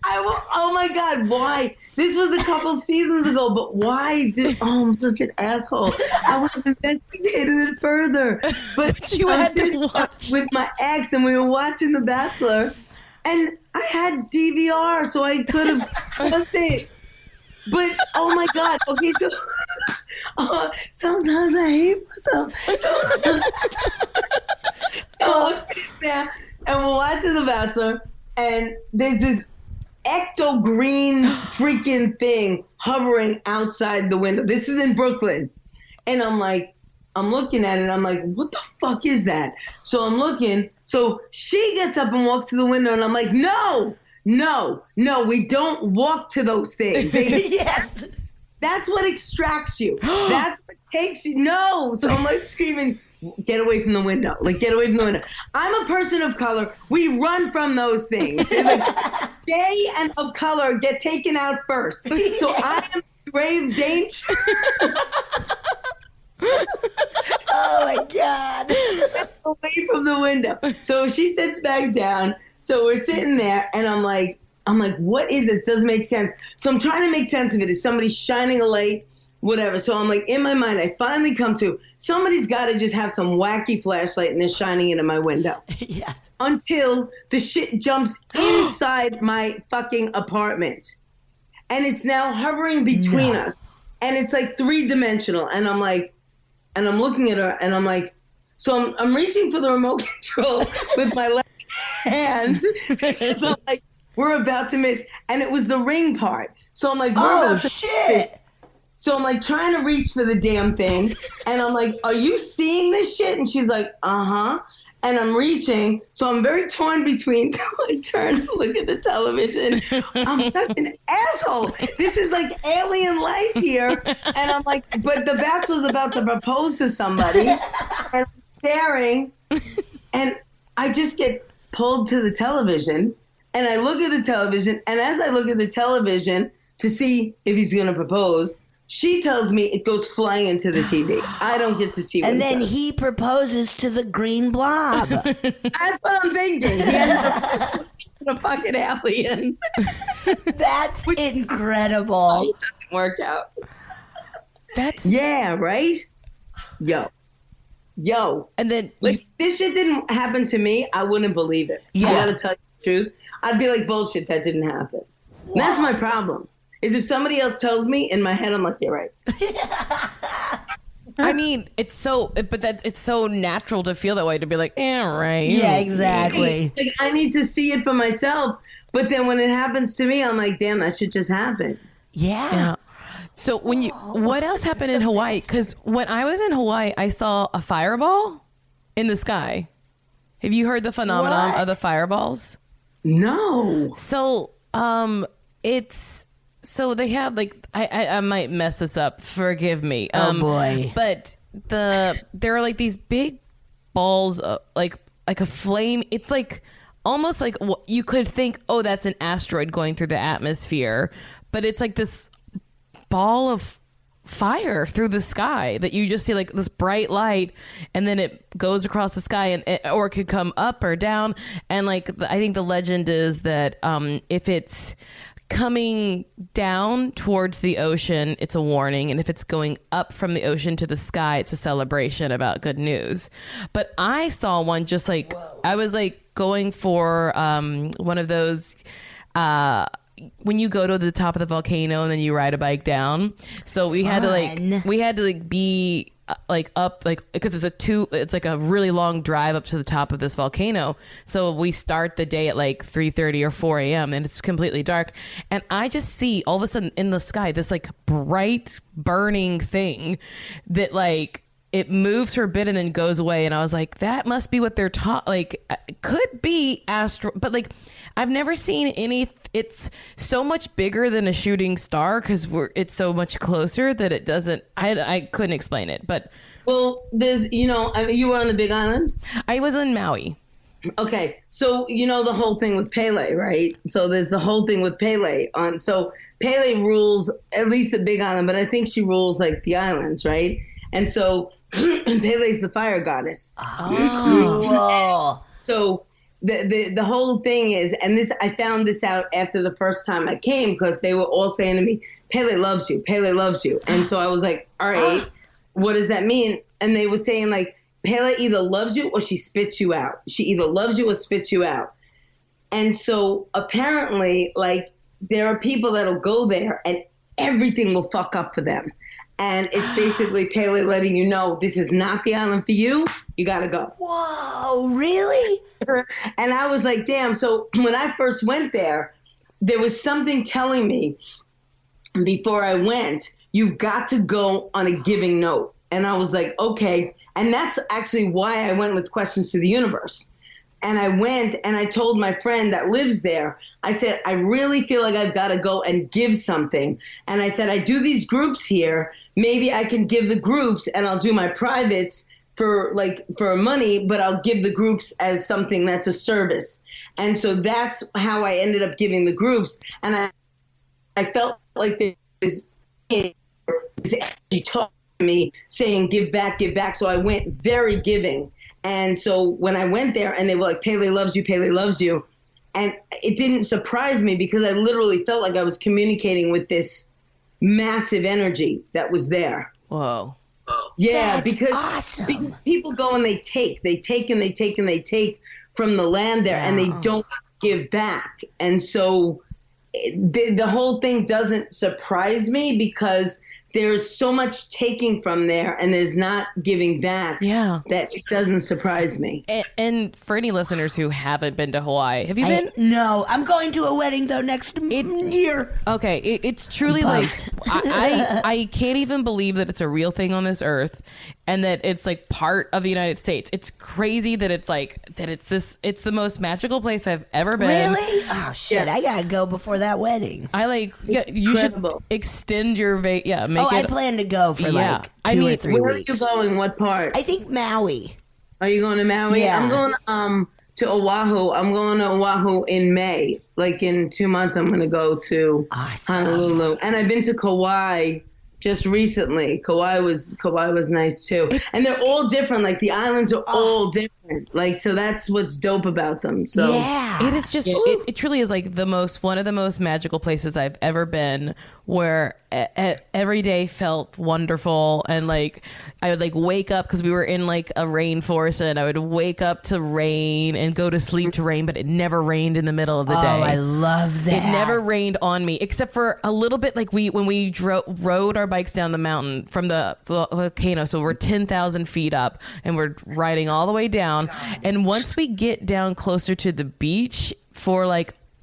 Oh my God, why? This was a couple seasons ago, but why I'm such an asshole. I would have investigated it further. But you had to watch with my ex, and we were watching The Bachelor, and I had DVR, so I could have watched it. But oh my God, okay, so sometimes I hate myself. So I'm sitting there, and we're watching The Bachelor, and there's this ecto green freaking thing hovering outside the window. This is in Brooklyn. And I'm looking at it, I'm like, what the fuck is that? So I'm looking. So she gets up and walks to the window, and I'm like, no, we don't walk to those things. Yes. That's what extracts you. That's what takes you. No. So I'm like screaming, get away from the window. Like, get away from the window. I'm a person of color. We run from those things. Like, gay and of color get taken out first. So I am in grave danger. Oh my God. Away from the window. So she sits back down. So we're sitting there, and I'm like, what is it? It doesn't make sense. So I'm trying to make sense of it. Is somebody shining a light? Whatever. So I'm like, in my mind, I finally come to, somebody's got to just have some wacky flashlight and they're shining into my window. Yeah. Until the shit jumps inside my fucking apartment. And it's now hovering between us. And it's like 3-dimensional. And I'm like, and I'm looking at her, and I'm like, so I'm reaching for the remote control with my left hand. So I'm like, we're about to miss. And it was the ring part. So I'm like, shit. So I'm like trying to reach for the damn thing. And I'm like, are you seeing this shit? And she's like, uh-huh. And I'm reaching. So I'm very torn between. So I turn to look at the television. I'm such an asshole. This is like alien life here. And I'm like, but the bachelor's about to propose to somebody. And I'm staring. And I just get pulled to the television. And I look at the television. And as I look at the television to see if he's going to propose, she tells me it goes flying into the TV. I don't get to see what And then does. he proposes to the green blob. That's what I'm thinking. He ends up a fucking alien. That's incredible. It doesn't work out. That's Yeah, right? Yo. And then Like, this shit didn't happen to me, I wouldn't believe it. Yeah. I gotta tell you the truth. I'd be like, bullshit, that didn't happen. And that's my problem. Is if somebody else tells me, in my head, I'm like, you're right. I mean, it's so natural to feel that way, to be like, right. Yeah, exactly. Like, I need to see it for myself. But then when it happens to me, I'm like, damn, that shit just happened. Yeah. So what else happened in Hawaii? Because when I was in Hawaii, I saw a fireball in the sky. Have you heard the phenomenon of the fireballs? No. So, so they have like, I might mess this up. Forgive me. Oh boy. But there are like these big balls, like a flame. It's like almost like you could think, oh, that's an asteroid going through the atmosphere, but it's like this ball of fire through the sky that you just see, like this bright light, and then it goes across the sky, and or it could come up or down. And like I think the legend is that if it's coming down towards the ocean, it's a warning, and if it's going up from the ocean to the sky, it's a celebration about good news. But I saw one just like, I was like going for one of those when you go to the top of the volcano and then you ride a bike down. So we had to be like up, like, because it's like a really long drive up to the top of this volcano. So we start the day at like 3:30 or 4 a.m. and it's completely dark. And I just see all of a sudden in the sky this like bright burning thing that like it moves for a bit and then goes away. And I was like, that must be what they're taught. Like, it could be but like, I've never seen any. It's so much bigger than a shooting star because it's so much closer that it doesn't. I couldn't explain it, but there's you were on the Big Island. I was in Maui. Okay, so the whole thing with Pele, right? So there's the whole thing with Pele so Pele rules at least the Big Island, but I think she rules like the islands, right? And so Pele's the fire goddess. Oh, cool. So the whole thing is, and this, I found this out after the first time I came, because they were all saying to me, Pele loves you, Pele loves you. And so I was like, all right, what does that mean? And they were saying like, Pele either loves you or she spits you out. She either loves you or spits you out. And so apparently, like, there are people that'll go there and everything will fuck up for them. And it's basically Pele letting you know, this is not the island for you. You got to go. Whoa, really? And I was like, damn. So when I first went there, there was something telling me before I went, you've got to go on a giving note. And I was like, okay. And that's actually why I went with Questions to the Universe. And I went and I told my friend that lives there, I said, I really feel like I've got to go and give something. And I said, I do these groups here. Maybe I can give the groups and I'll do my privates for money, but I'll give the groups as something that's a service. And so that's how I ended up giving the groups. And I felt like this energy talked to me saying, give back, give back. So I went very giving. And so when I went there and they were like, Pele loves you, Pele loves you. And it didn't surprise me because I literally felt like I was communicating with this massive energy that was there. Whoa. Yeah, That's because awesome. people go and they take from the land there, and they don't give back. And so the whole thing doesn't surprise me because there's so much taking from there and there's not giving back that it doesn't surprise me. And for any listeners who haven't been to Hawaii, have you been? No, I'm going to a wedding though next year. Okay, it's truly like I can't even believe that it's a real thing on this earth and that it's like part of the United States. It's crazy that it's the most magical place I've ever been. Really? Oh shit! I gotta go before that wedding. You should extend your I plan to go for like 2 or 3 where weeks. Are you going? What part? I think Maui. Are you going to Maui? Yeah. I'm going to Oahu. I'm going to Oahu in May. Like in 2 months, I'm going to go to Honolulu. And I've been to Kauai just recently. Kauai was nice too. And they're all different. Like the islands are all different. Like, so that's what's dope about them. So yeah, it is just, it truly is like one of the most magical places I've ever been, where every day felt wonderful. And like, I would like wake up, cause we were in like a rainforest, and I would wake up to rain and go to sleep to rain, but it never rained in the middle of the day. Oh, I love that. It never rained on me, except for a little bit, like when we rode our bikes down the mountain from the volcano. So we're 10,000 feet up and we're riding all the way down. And once we get down closer to the beach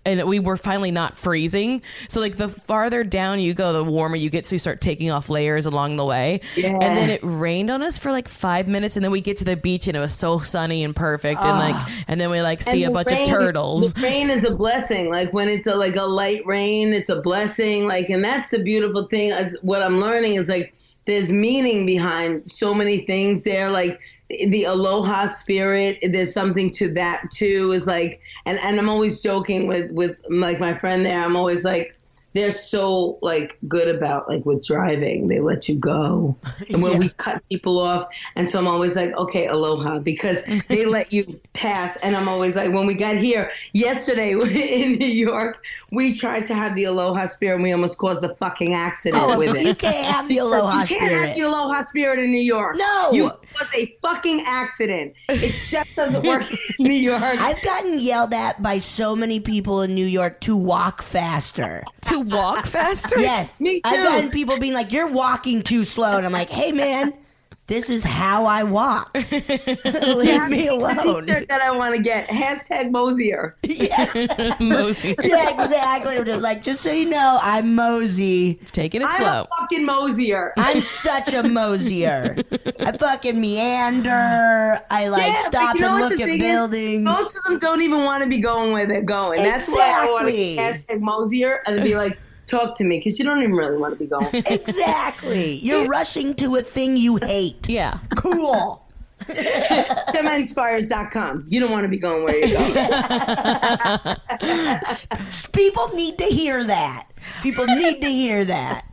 and we were finally not freezing. So like the farther down you go, the warmer you get. So you start taking off layers along the way. Yeah. And then it rained on us for like 5 minutes. And then we get to the beach and it was so sunny and perfect. And then we see a bunch of turtles. The rain is a blessing. Like when it's a light rain, it's a blessing. Like, and that's the beautiful thing. As what I'm learning is like, there's meaning behind so many things there. Like the aloha spirit, there's something to that too, is like, and I'm always joking with like my friend there. I'm always like, they're so like good about like with driving, they let you go. And when we cut people off. And so I'm always like, okay, aloha, because they let you pass. And I'm always like, when we got here yesterday in New York, we tried to have the aloha spirit and we almost caused a fucking accident with it. You can't have the aloha spirit. You can't have the aloha spirit in New York. No. You was a fucking accident. It just doesn't work in New York. I've gotten yelled at by so many people in New York to walk faster. To walk faster? Yes. Me too. I've gotten people being like, you're walking too slow. And I'm like, hey, man, this is how I walk. Leave me alone. T-shirt that I want to get. Hashtag Mosier. Yeah. Mosey. Yeah, exactly. I'm just like, just so you know, I'm Mosey. Taking it I'm slow. a fucking Mosier. I'm such a Mosier. I fucking meander. I stop and look at buildings. Most of them don't even want to be going where they're going. That's why I want to hashtag Mosier and be like, talk to me, because you don't even really want to be going. Exactly. You're rushing to a thing you hate. Yeah. Cool. GemmaInspires.com. You don't want to be going where you're going. People need to hear that. People need to hear that.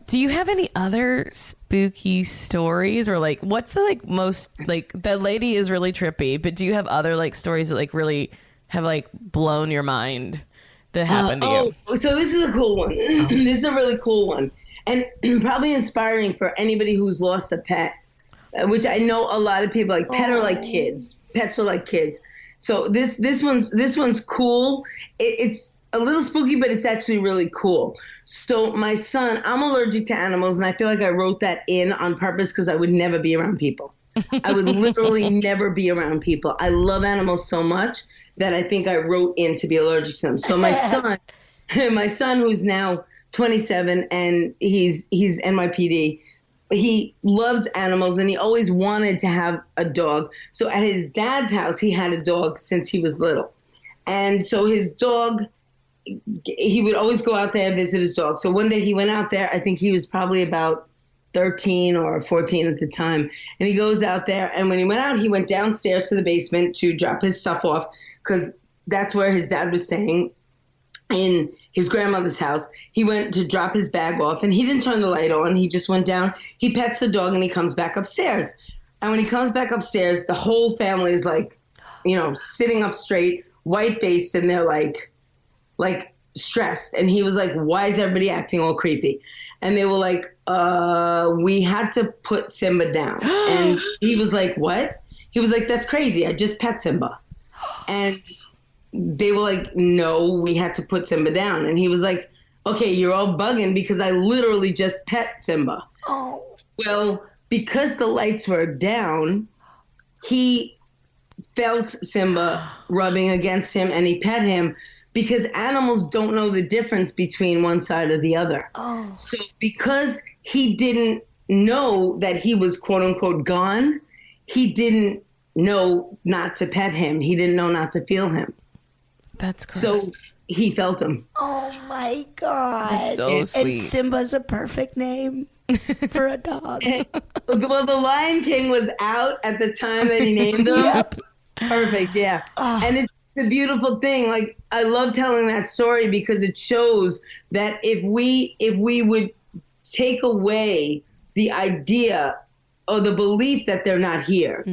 Do you have any other spooky stories, or like what's the like most like the lady is really trippy, but do you have other like stories that like really have like blown your mind that happened to you? So this is a cool one. This is a really cool one, and probably inspiring for anybody who's lost a pet, which I know a lot of people like. Pets are like kids. Pets are like kids. So this one's cool. It's a little spooky, but it's actually really cool. So my son, I'm allergic to animals, and I feel like I wrote that in on purpose because I would never be around people. I would literally never be around people. I love animals so much that I think I wrote in to be allergic to them. So my son, who's now 27 and he's NYPD, he loves animals and he always wanted to have a dog. So at his dad's house, he had a dog since he was little. And so his dog, he would always go out there and visit his dog. So one day he went out there, I think he was probably about 13 or 14 at the time. And he goes out there, and when he went out, he went downstairs to the basement to drop his stuff off, because that's where his dad was staying in his grandmother's house. He went to drop his bag off, and he didn't turn the light on. He just went down. He pets the dog, and he comes back upstairs. And when he comes back upstairs, the whole family is like, sitting up straight, white-faced, and they're like stressed. And he was like, why is everybody acting all creepy? And they were like, we had to put Simba down. And he was like, what? He was like, that's crazy. I just pet Simba. And they were like, no, we had to put Simba down. And he was like, okay, you're all bugging because I literally just pet Simba. Oh. Well, because the lights were down, he felt Simba rubbing against him and he pet him because animals don't know the difference between one side or the other. Oh. So because he didn't know that he was quote unquote gone, he didn't know not to pet him. He didn't know not to feel him. That's great. So he felt him. Oh my God. That's so And sweet. Simba's a perfect name for a dog. Well, the Lion King was out at the time that he named him. Yep. Perfect, yeah. Oh. And it's a beautiful thing. Like, I love telling that story because it shows that if we would take away the idea or the belief that they're not here,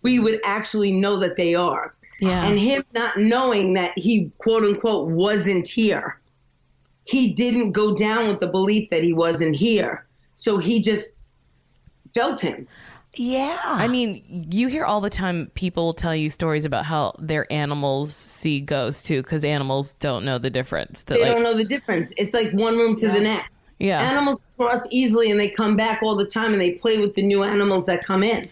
we would actually know that they are. Yeah. And him not knowing that he, quote unquote, wasn't here, he didn't go down with the belief that he wasn't here. So he just felt him. Yeah. I mean, you hear all the time people tell you stories about how their animals see ghosts too, because animals don't know the difference. They don't know the difference. It's like one room to the next. Yeah. Animals cross easily and they come back all the time and they play with the new animals that come in.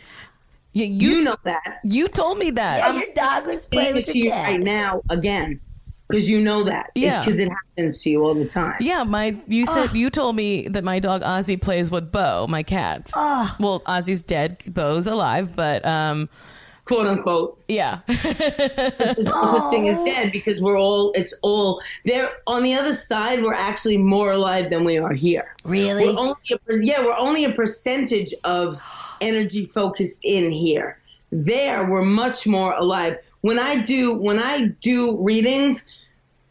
Yeah, You know that. You told me that. Yeah, your dog was playing Saying it with to your you cat. right now again because you know that. Yeah. Because it happens to you all the time. Yeah, you told me that my dog Ozzy plays with Bo, my cat. Well, Ozzy's dead, Bo's alive, but Quote unquote. yeah. There's no such thing as dead because it's all there. On the other side, we're actually more alive than we are here. Really? We're only a percentage of energy focused in here. There, we're much more alive. When I do readings,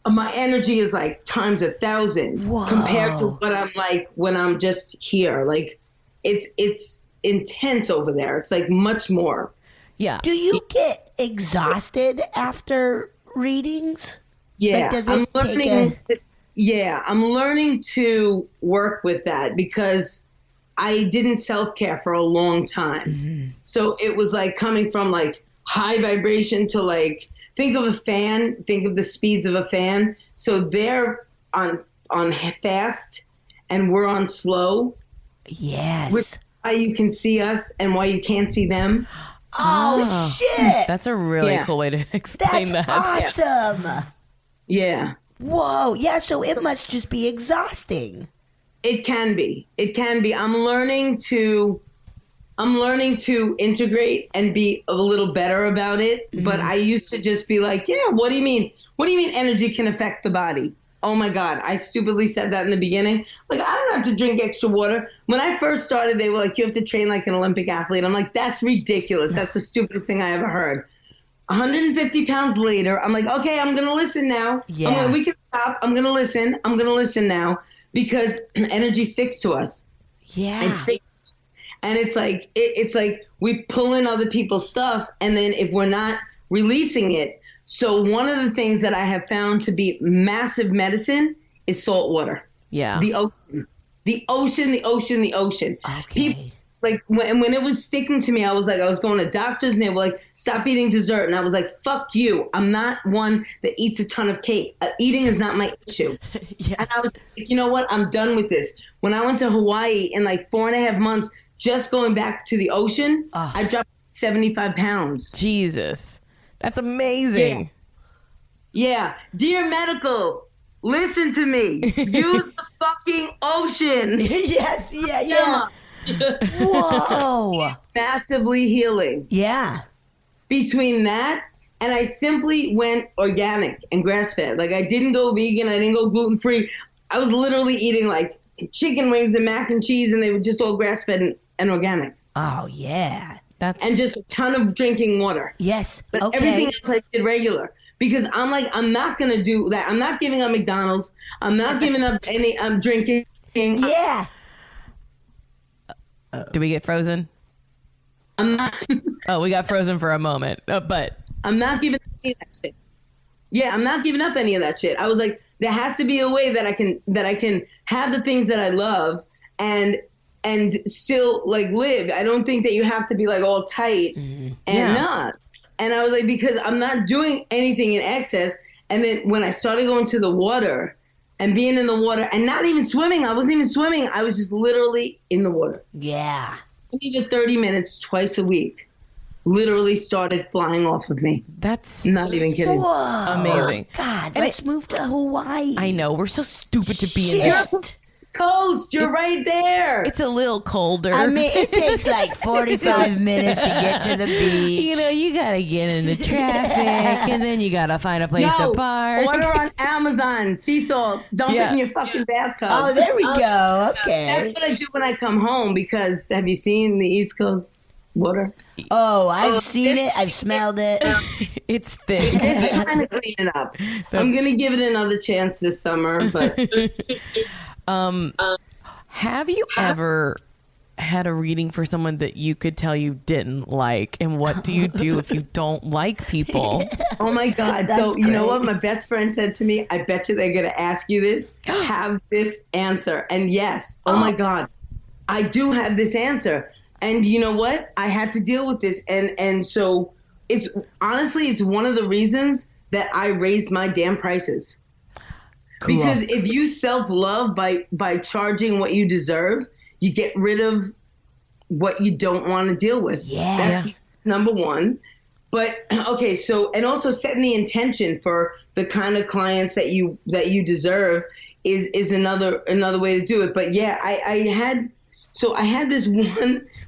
my energy is like times 1,000 Whoa. compared to what I'm like when I'm just here. Like it's intense over there. It's like much more. Yeah. Do you get exhausted after readings? Yeah, Like, does it I'm learning to work with that because I didn't self-care for a long time. So it was like coming from like high vibration to like, think of a fan, think of the speeds of a fan. So they're on fast and we're on slow, Yes. which is why you can see us and why you can't see them. Oh, shit. That's a really Yeah. cool way to explain That's that. awesome. Yeah. Whoa. Yeah, so it must just be exhausting. It can be. I'm learning to integrate and be a little better about it. But I used to just be like, yeah, what do you mean? What do you mean energy can affect the body? Oh my God. I stupidly said that in the beginning. Like, I don't have to drink extra water. When I first started, they were like, you have to train like an Olympic athlete. I'm like, that's ridiculous. That's the stupidest thing I ever heard. 150 pounds later, I'm like, okay, I'm going to listen now. Yeah. We can stop. I'm going to listen. I'm going to listen now because energy sticks to us. Yeah. It sticks. And it's like we pull in other people's stuff, and then if we're not releasing it. So one of the things that I have found to be massive medicine is salt water. Yeah. The ocean. Okay. People, like when it was sticking to me, I was going to doctors and they were like, stop eating dessert. And I was like, fuck you. I'm not one that eats a ton of cake. Eating is not my issue. Yeah. And I was like, you know what? I'm done with this. When I went to Hawaii in like 4.5 months, just going back to the ocean, I dropped 75 pounds. Jesus. That's amazing. Yeah. Dear medical, listen to me. Use the fucking ocean. Yes. Yeah. Whoa. Massively healing. Yeah. Between that and I simply went organic and grass-fed. Like, I didn't go vegan. I didn't go gluten-free. I was literally eating like chicken wings and mac and cheese, and they were just all grass-fed and organic. Oh, yeah. And just a ton of drinking water. Yes. But Okay. everything else I did regular. Because I'm like, I'm not going to do that. I'm not giving up McDonald's. I'm not giving up I'm drinking. Yeah. Do we get frozen? I'm not. Oh, we got frozen for a moment. But I'm not giving up any of that shit. Yeah, I'm not giving up any of that shit. I was like, there has to be a way that I can have the things that I love and still like live. I don't think that you have to be like all tight and not. And I was like, because I'm not doing anything in excess. And then when I started going to the water, and being in the water and not even swimming. I wasn't even swimming. I was just literally in the water. Yeah. 20 to 30 minutes twice a week literally started flying off of me. That's Not even kidding. Whoa. amazing. God, And let's move to Hawaii. I know. We're so stupid to be in this. Shit. Coast, you're right there. It's a little colder. I mean, it takes like 45 minutes to get to the beach. you know, you gotta get in the traffic, and then you gotta find a place to park. Order on Amazon, sea salt. Dump it in your fucking bathtub. Oh, there we go. Okay. That's what I do when I come home because have you seen the East Coast water? Oh, I've seen it. I've smelled it. It's thick. It's trying to clean it up. I'm going to give it another chance this summer. But Have you ever had a reading for someone that you could tell you didn't like? And what do you do if you don't like people? oh my God. So you know what? My best friend said to me, I bet you they're going to ask you this. Have this answer. And yes, oh my God, I do have this answer. And you know what? I had to deal with this. And so it's honestly, it's one of the reasons that I raised my damn prices. Cool. Because if you self-love by charging what you deserve, you get rid of what you don't want to deal with. Yes. That's number one. But okay, so and also setting the intention for the kind of clients that you deserve is another way to do it. But yeah, I had this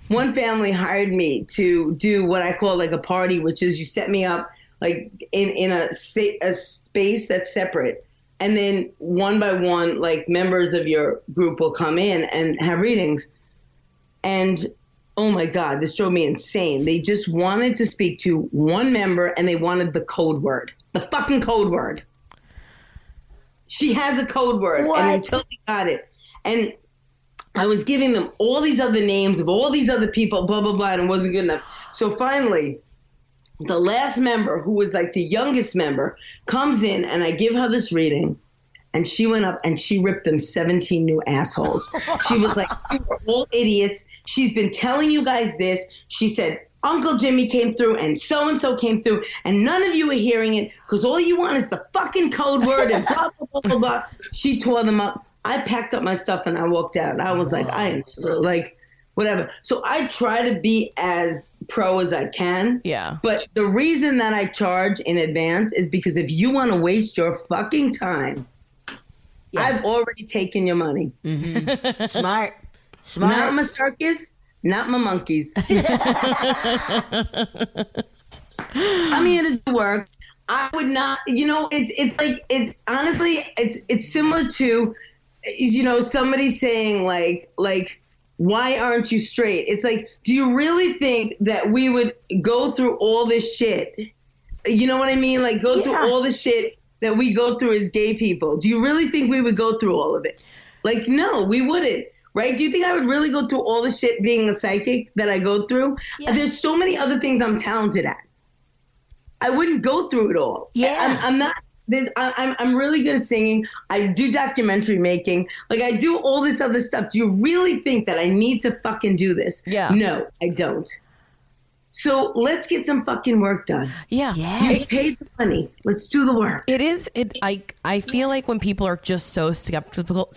one family hired me to do what I call like a party, which is you set me up like in a space that's separate. And then one by one, like members of your group will come in and have readings. And oh my God, this drove me insane. They just wanted to speak to one member and they wanted the code word, the fucking code word. She has a code word. What? And until they got it. And I was giving them all these other names of all these other people, blah, blah, blah, and it wasn't good enough. So finally, the last member, who was like the youngest member, comes in and I give her this reading. And she went up and she ripped them 17 new assholes. She was like, you are all idiots. She's been telling you guys this. She said, Uncle Jimmy came through and so came through. And none of you are hearing it because all you want is the fucking code word and blah, blah, blah, blah, blah. She tore them up. I packed up my stuff and I walked out. I was like, I am like, whatever. So I try to be as pro as I can. Yeah. But the reason that I charge in advance is because if you want to waste your fucking time, I've already taken your money. Mm-hmm. Smart. Not my circus, not my monkeys. I'm here to do work. I would not, it's like, it's honestly, it's similar to, somebody saying like, why aren't you straight? It's like, do you really think that we would go through all this shit? You know what I mean? Like go through all the shit that we go through as gay people. Do you really think we would go through all of it? Like, no, we wouldn't. Right? Do you think I would really go through all the shit being a psychic that I go through? Yeah. There's so many other things I'm talented at. I wouldn't go through it all. Yeah. I'm not. I'm really good at singing. I do documentary making. Like I do all this other stuff. Do you really think that I need to fucking do this? Yeah. No, I don't. So let's get some fucking work done. Yeah. You paid the money. Let's do the work. It is. I feel like when people are just so skeptical,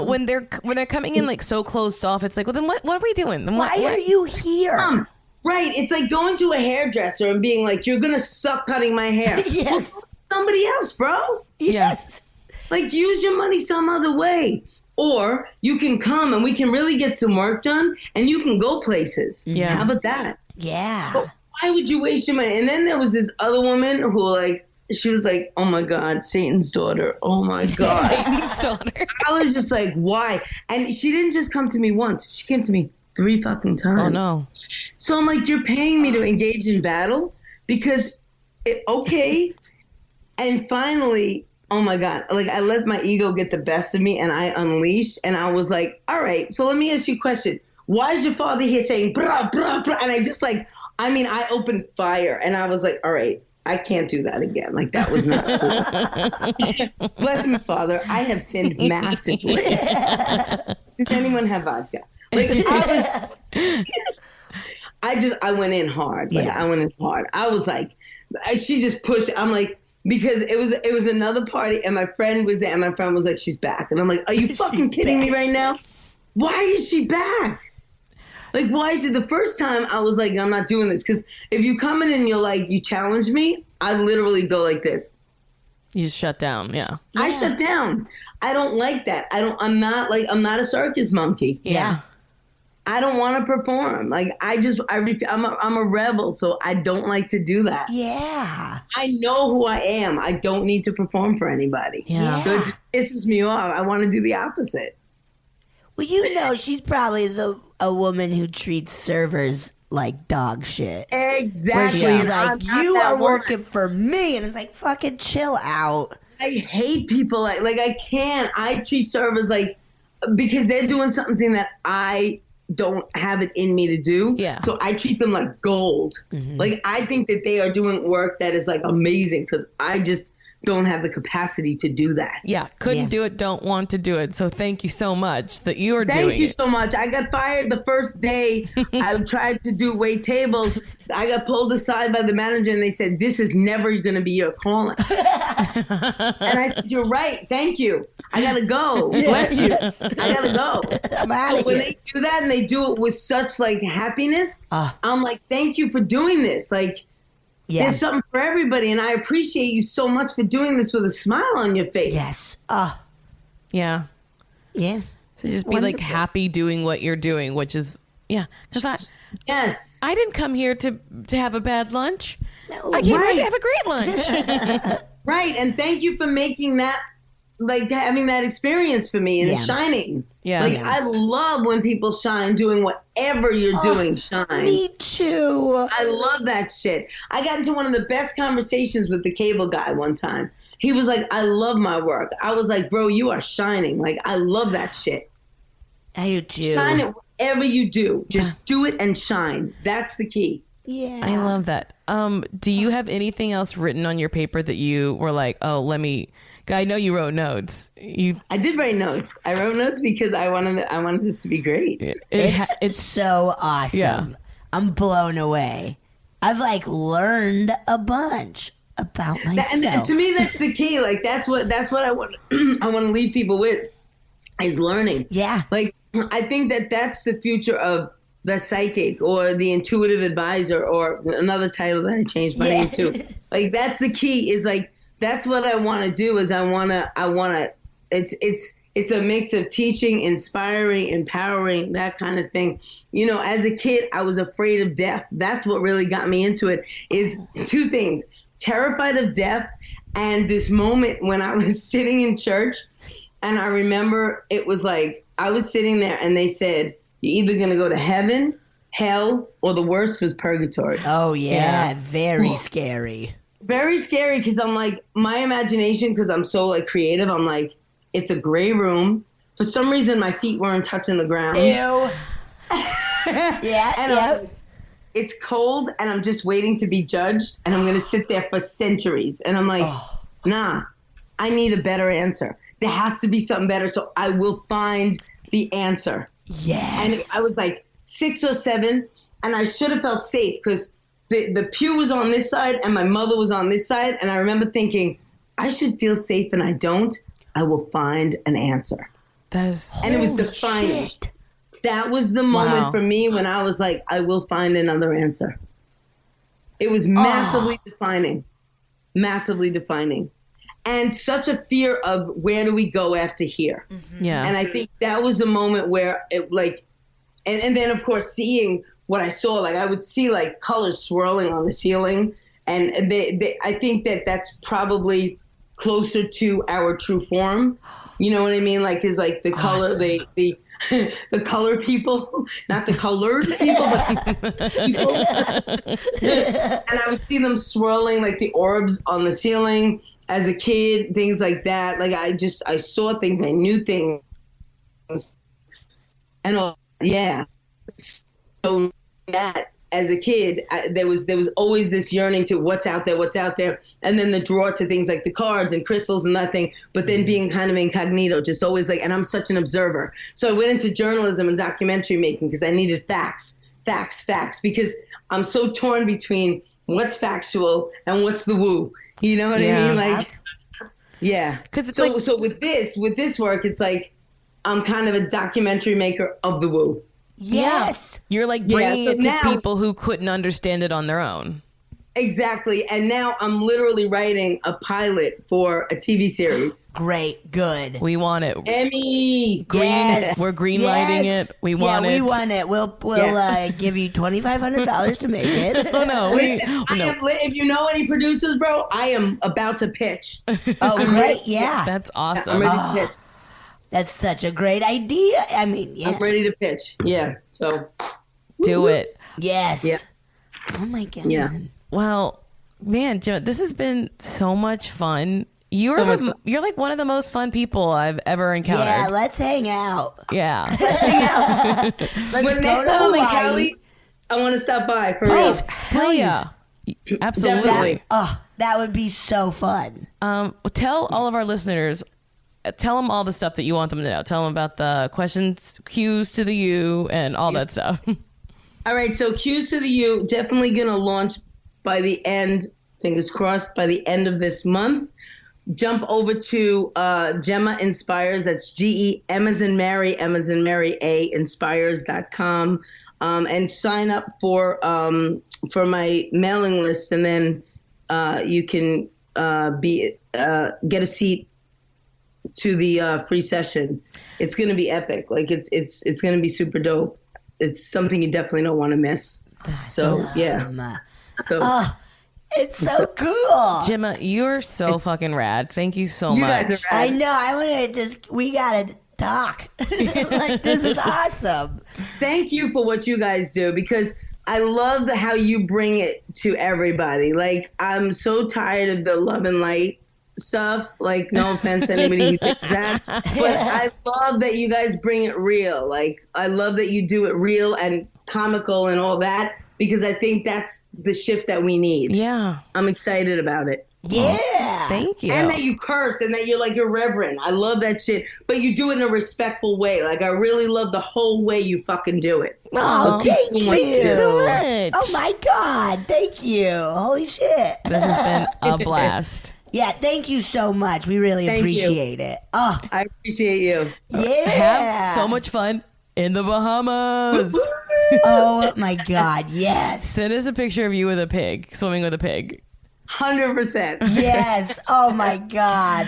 when they're coming in like so closed off, it's like, well, then what are we doing? Then why are you here? Right. It's like going to a hairdresser and being like, you're going to suck cutting my hair. Yes. Well, somebody else, bro. Yes. Like use your money some other way. Or you can come and we can really get some work done and you can go places. Yeah. How about that? Yeah. But why would you waste your money? And then there was this other woman who she was like, oh my God, Satan's daughter. Oh my God. Satan's daughter. I was just like, why? And she didn't just come to me once. She came to me 3 fucking times. Oh no. So I'm like, you're paying me to engage in battle? Because, okay. And finally, oh my God, like I let my ego get the best of me and I unleashed and I was like, all right, so let me ask you a question. Why is your father here saying, brah, brah, brah? And I just I opened fire and I was like, all right, I can't do that again. Like that was not cool. Bless me, Father. I have sinned massively. Does anyone have vodka? Like I went in hard. Like I went in hard. I was like, she just pushed. I'm like, because it was another party and my friend was there and my friend was like, she's back. And I'm like, are you fucking kidding me right now? Why is she back? Like, why is it the first time I was like, I'm not doing this? Because if you come in and you're like, you challenge me, I literally go like this. You just shut down. Yeah. I shut down. I don't like that. I'm not a circus monkey. Yeah. I don't want to perform. Like, I'm a rebel, so I don't like to do that. Yeah. I know who I am. I don't need to perform for anybody. Yeah. So it just pisses me off. I want to do the opposite. Well, you know, she's probably a woman who treats servers like dog shit. Exactly. Where she's like, you are working for me. And it's like, fucking chill out. I hate people like I can't. I treat servers like, because they're doing something that I don't have it in me to do. Yeah. So I treat them like gold. Mm-hmm. Like, I think that they are doing work that is like amazing because I just don't have the capacity to do that. Yeah. Couldn't do it. Don't want to do it. So thank you so much that you are doing it. Thank you so much. I got fired the first day. I tried to wait tables. I got pulled aside by the manager and they said, this is never going to be your calling. And I said, you're right. Thank you. I got to go. Bless you. I got to go. I'm out So of when here. they do that and they do it with such like happiness, I'm like, thank you for doing this. Like, there's something for everybody. And I appreciate you so much for doing this with a smile on your face. Yes. Yeah. Yeah. So just be like happy doing what you're doing, which is, yeah. Because Yes. I didn't come here to have a bad lunch. No, I came here right. to have a great lunch. Right. And thank you for making that, like having that experience for me and shining. Yeah. Like, I love when people shine doing whatever you're doing, shine. Me too. I love that shit. I got into one of the best conversations with the cable guy one time. He was like, I love my work. I was like, bro, you are shining. Like, I love that shit. I do too. Shine it whatever you do. Just do it and shine. That's the key. Yeah. I love that. Do you have anything else written on your paper that you were like, oh, let me... I know you wrote notes. I did write notes. I wrote notes because I wanted this to be great. It's so awesome. Yeah. I'm blown away. I've like learned a bunch about myself. And to me, that's the key. Like, that's what I want. I want to leave people with is learning. Yeah. Like, I think that's the future of the psychic or the intuitive advisor, or another title that I changed my name to. Like, that's the key. Is like, that's what I want to do. Is I want to. It's a mix of teaching, inspiring, empowering, that kind of thing. You know, as a kid, I was afraid of death. That's what really got me into it. Is two things: terrified of death, and this moment when I was sitting in church, and I remember it was like I was sitting there, and they said, "You're either going to go to heaven, hell, or the worst was purgatory." Oh yeah. Very scary. Very scary, because I'm like, my imagination, because I'm so like creative, I'm like, it's a gray room. For some reason, my feet weren't touching the ground. Ew. Yeah. And I'm like, it's cold, and I'm just waiting to be judged, and I'm going to sit there for centuries. And I'm like, nah, I need a better answer. There has to be something better, so I will find the answer. Yes. And I was like 6 or 7, and I should have felt safe, because the pew was on this side and my mother was on this side. And I remember thinking, I should feel safe, and I don't. I will find an answer. That is... And it was Holy defining. shit. That was the moment Wow. for me when I was like, I will find another answer. It was massively defining. Massively defining. And such a fear of, where do we go after here? Yeah. And I think that was the moment where it like, and then of course seeing what I saw, like I would see like colors swirling on the ceiling. And I think that's probably closer to our true form. You know what I mean? Like, is like the color, the color people, not the colored people, but people. And I would see them swirling like the orbs on the ceiling as a kid, things like that. Like I saw things, I knew things. And yeah. So that as a kid, there was always this yearning to what's out there, and then the draw to things like the cards and crystals and nothing, but then being kind of incognito, just always like, and I'm such an observer. So I went into journalism and documentary making because I needed facts, because I'm so torn between what's factual and what's the woo. You know what I mean? Like, yeah. Because it's so with this work, it's like I'm kind of a documentary maker of the woo. Yes. You're like bringing it to now, people who couldn't understand it on their own. Exactly. And now I'm literally writing a pilot for a TV series. Great. Good. We want it. Emmy. Yes. We're greenlighting it. We want it. Yeah, we want it. We'll give you $2,500 to make it. Oh, no. If you know any producers, bro, I am about to pitch. Oh, great. Yeah. That's awesome. I'm ready to pitch. That's such a great idea. I mean, yeah. I'm ready to pitch. Yeah. So Do it. Yes. Yeah. Oh, my God. Yeah. Well, man, Gemma, this has been so much fun. You're like one of the most fun people I've ever encountered. Yeah, let's hang out. Yeah. Let's when go next to time I'm in Hawaii. Cali, I want to stop by for Please, real. Hell yeah. Absolutely. Definitely. That would be so fun. Tell all of our listeners, tell them all the stuff that you want them to know. Tell them about the questions, cues to the U, and all that stuff. All right, so Cues to the U, definitely going to launch by the end, fingers crossed, by the end of this month. Jump over to Gemma Inspires. That's G-E-M as in Mary, M as in Mary, A, inspires.com. And sign up for my mailing list, and then you can get a seat to the free session. It's going to be epic. Like it's going to be super dope. It's something you definitely don't want to miss. So yeah. So it's so cool. Gemma, you're so fucking rad. Thank you so you much. guys are rad. I know. I want to we got to talk. Like, this is awesome. Thank you for what you guys do, because I love how you bring it to everybody. Like, I'm so tired of the love and light stuff. Like, no offense to anybody who thinks that, but I love that you guys bring it real. Like, I love that you do it real and comical and all that, because I think that's the shift that we need. Yeah. I'm excited about it. Yeah. Thank you. And that you curse and that you're reverent. I love that shit. But you do it in a respectful way. Like, I really love the whole way you fucking do it. Oh, thank you. so much. Oh, my God. Thank you. Holy shit. This has been a blast. Yeah, thank you so much. We really Thank you. appreciate it. Oh, I appreciate you. yeah. Have so much fun in the Bahamas. Oh, my God. Yes. Send us a picture of you with a pig, swimming with a pig. 100%. Yes. Oh, my God.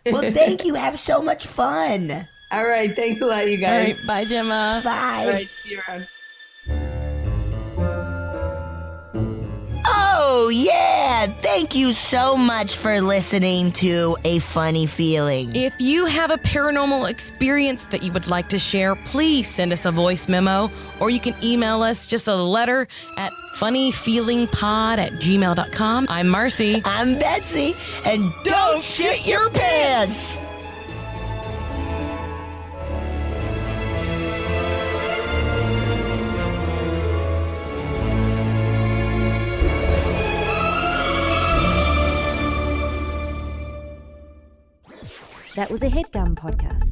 Well, thank you. Have so much fun. All right. Thanks a lot, you All guys. right. Bye, Gemma. Bye. All right. See you around. Oh, yeah. Thank you so much for listening to A Funny Feeling. If you have a paranormal experience that you would like to share, please send us a voice memo, or you can email us just a letter at funnyfeelingpod@gmail.com. I'm Marcy. I'm Betsy, and don't shit your pants. That was a HeadGum podcast.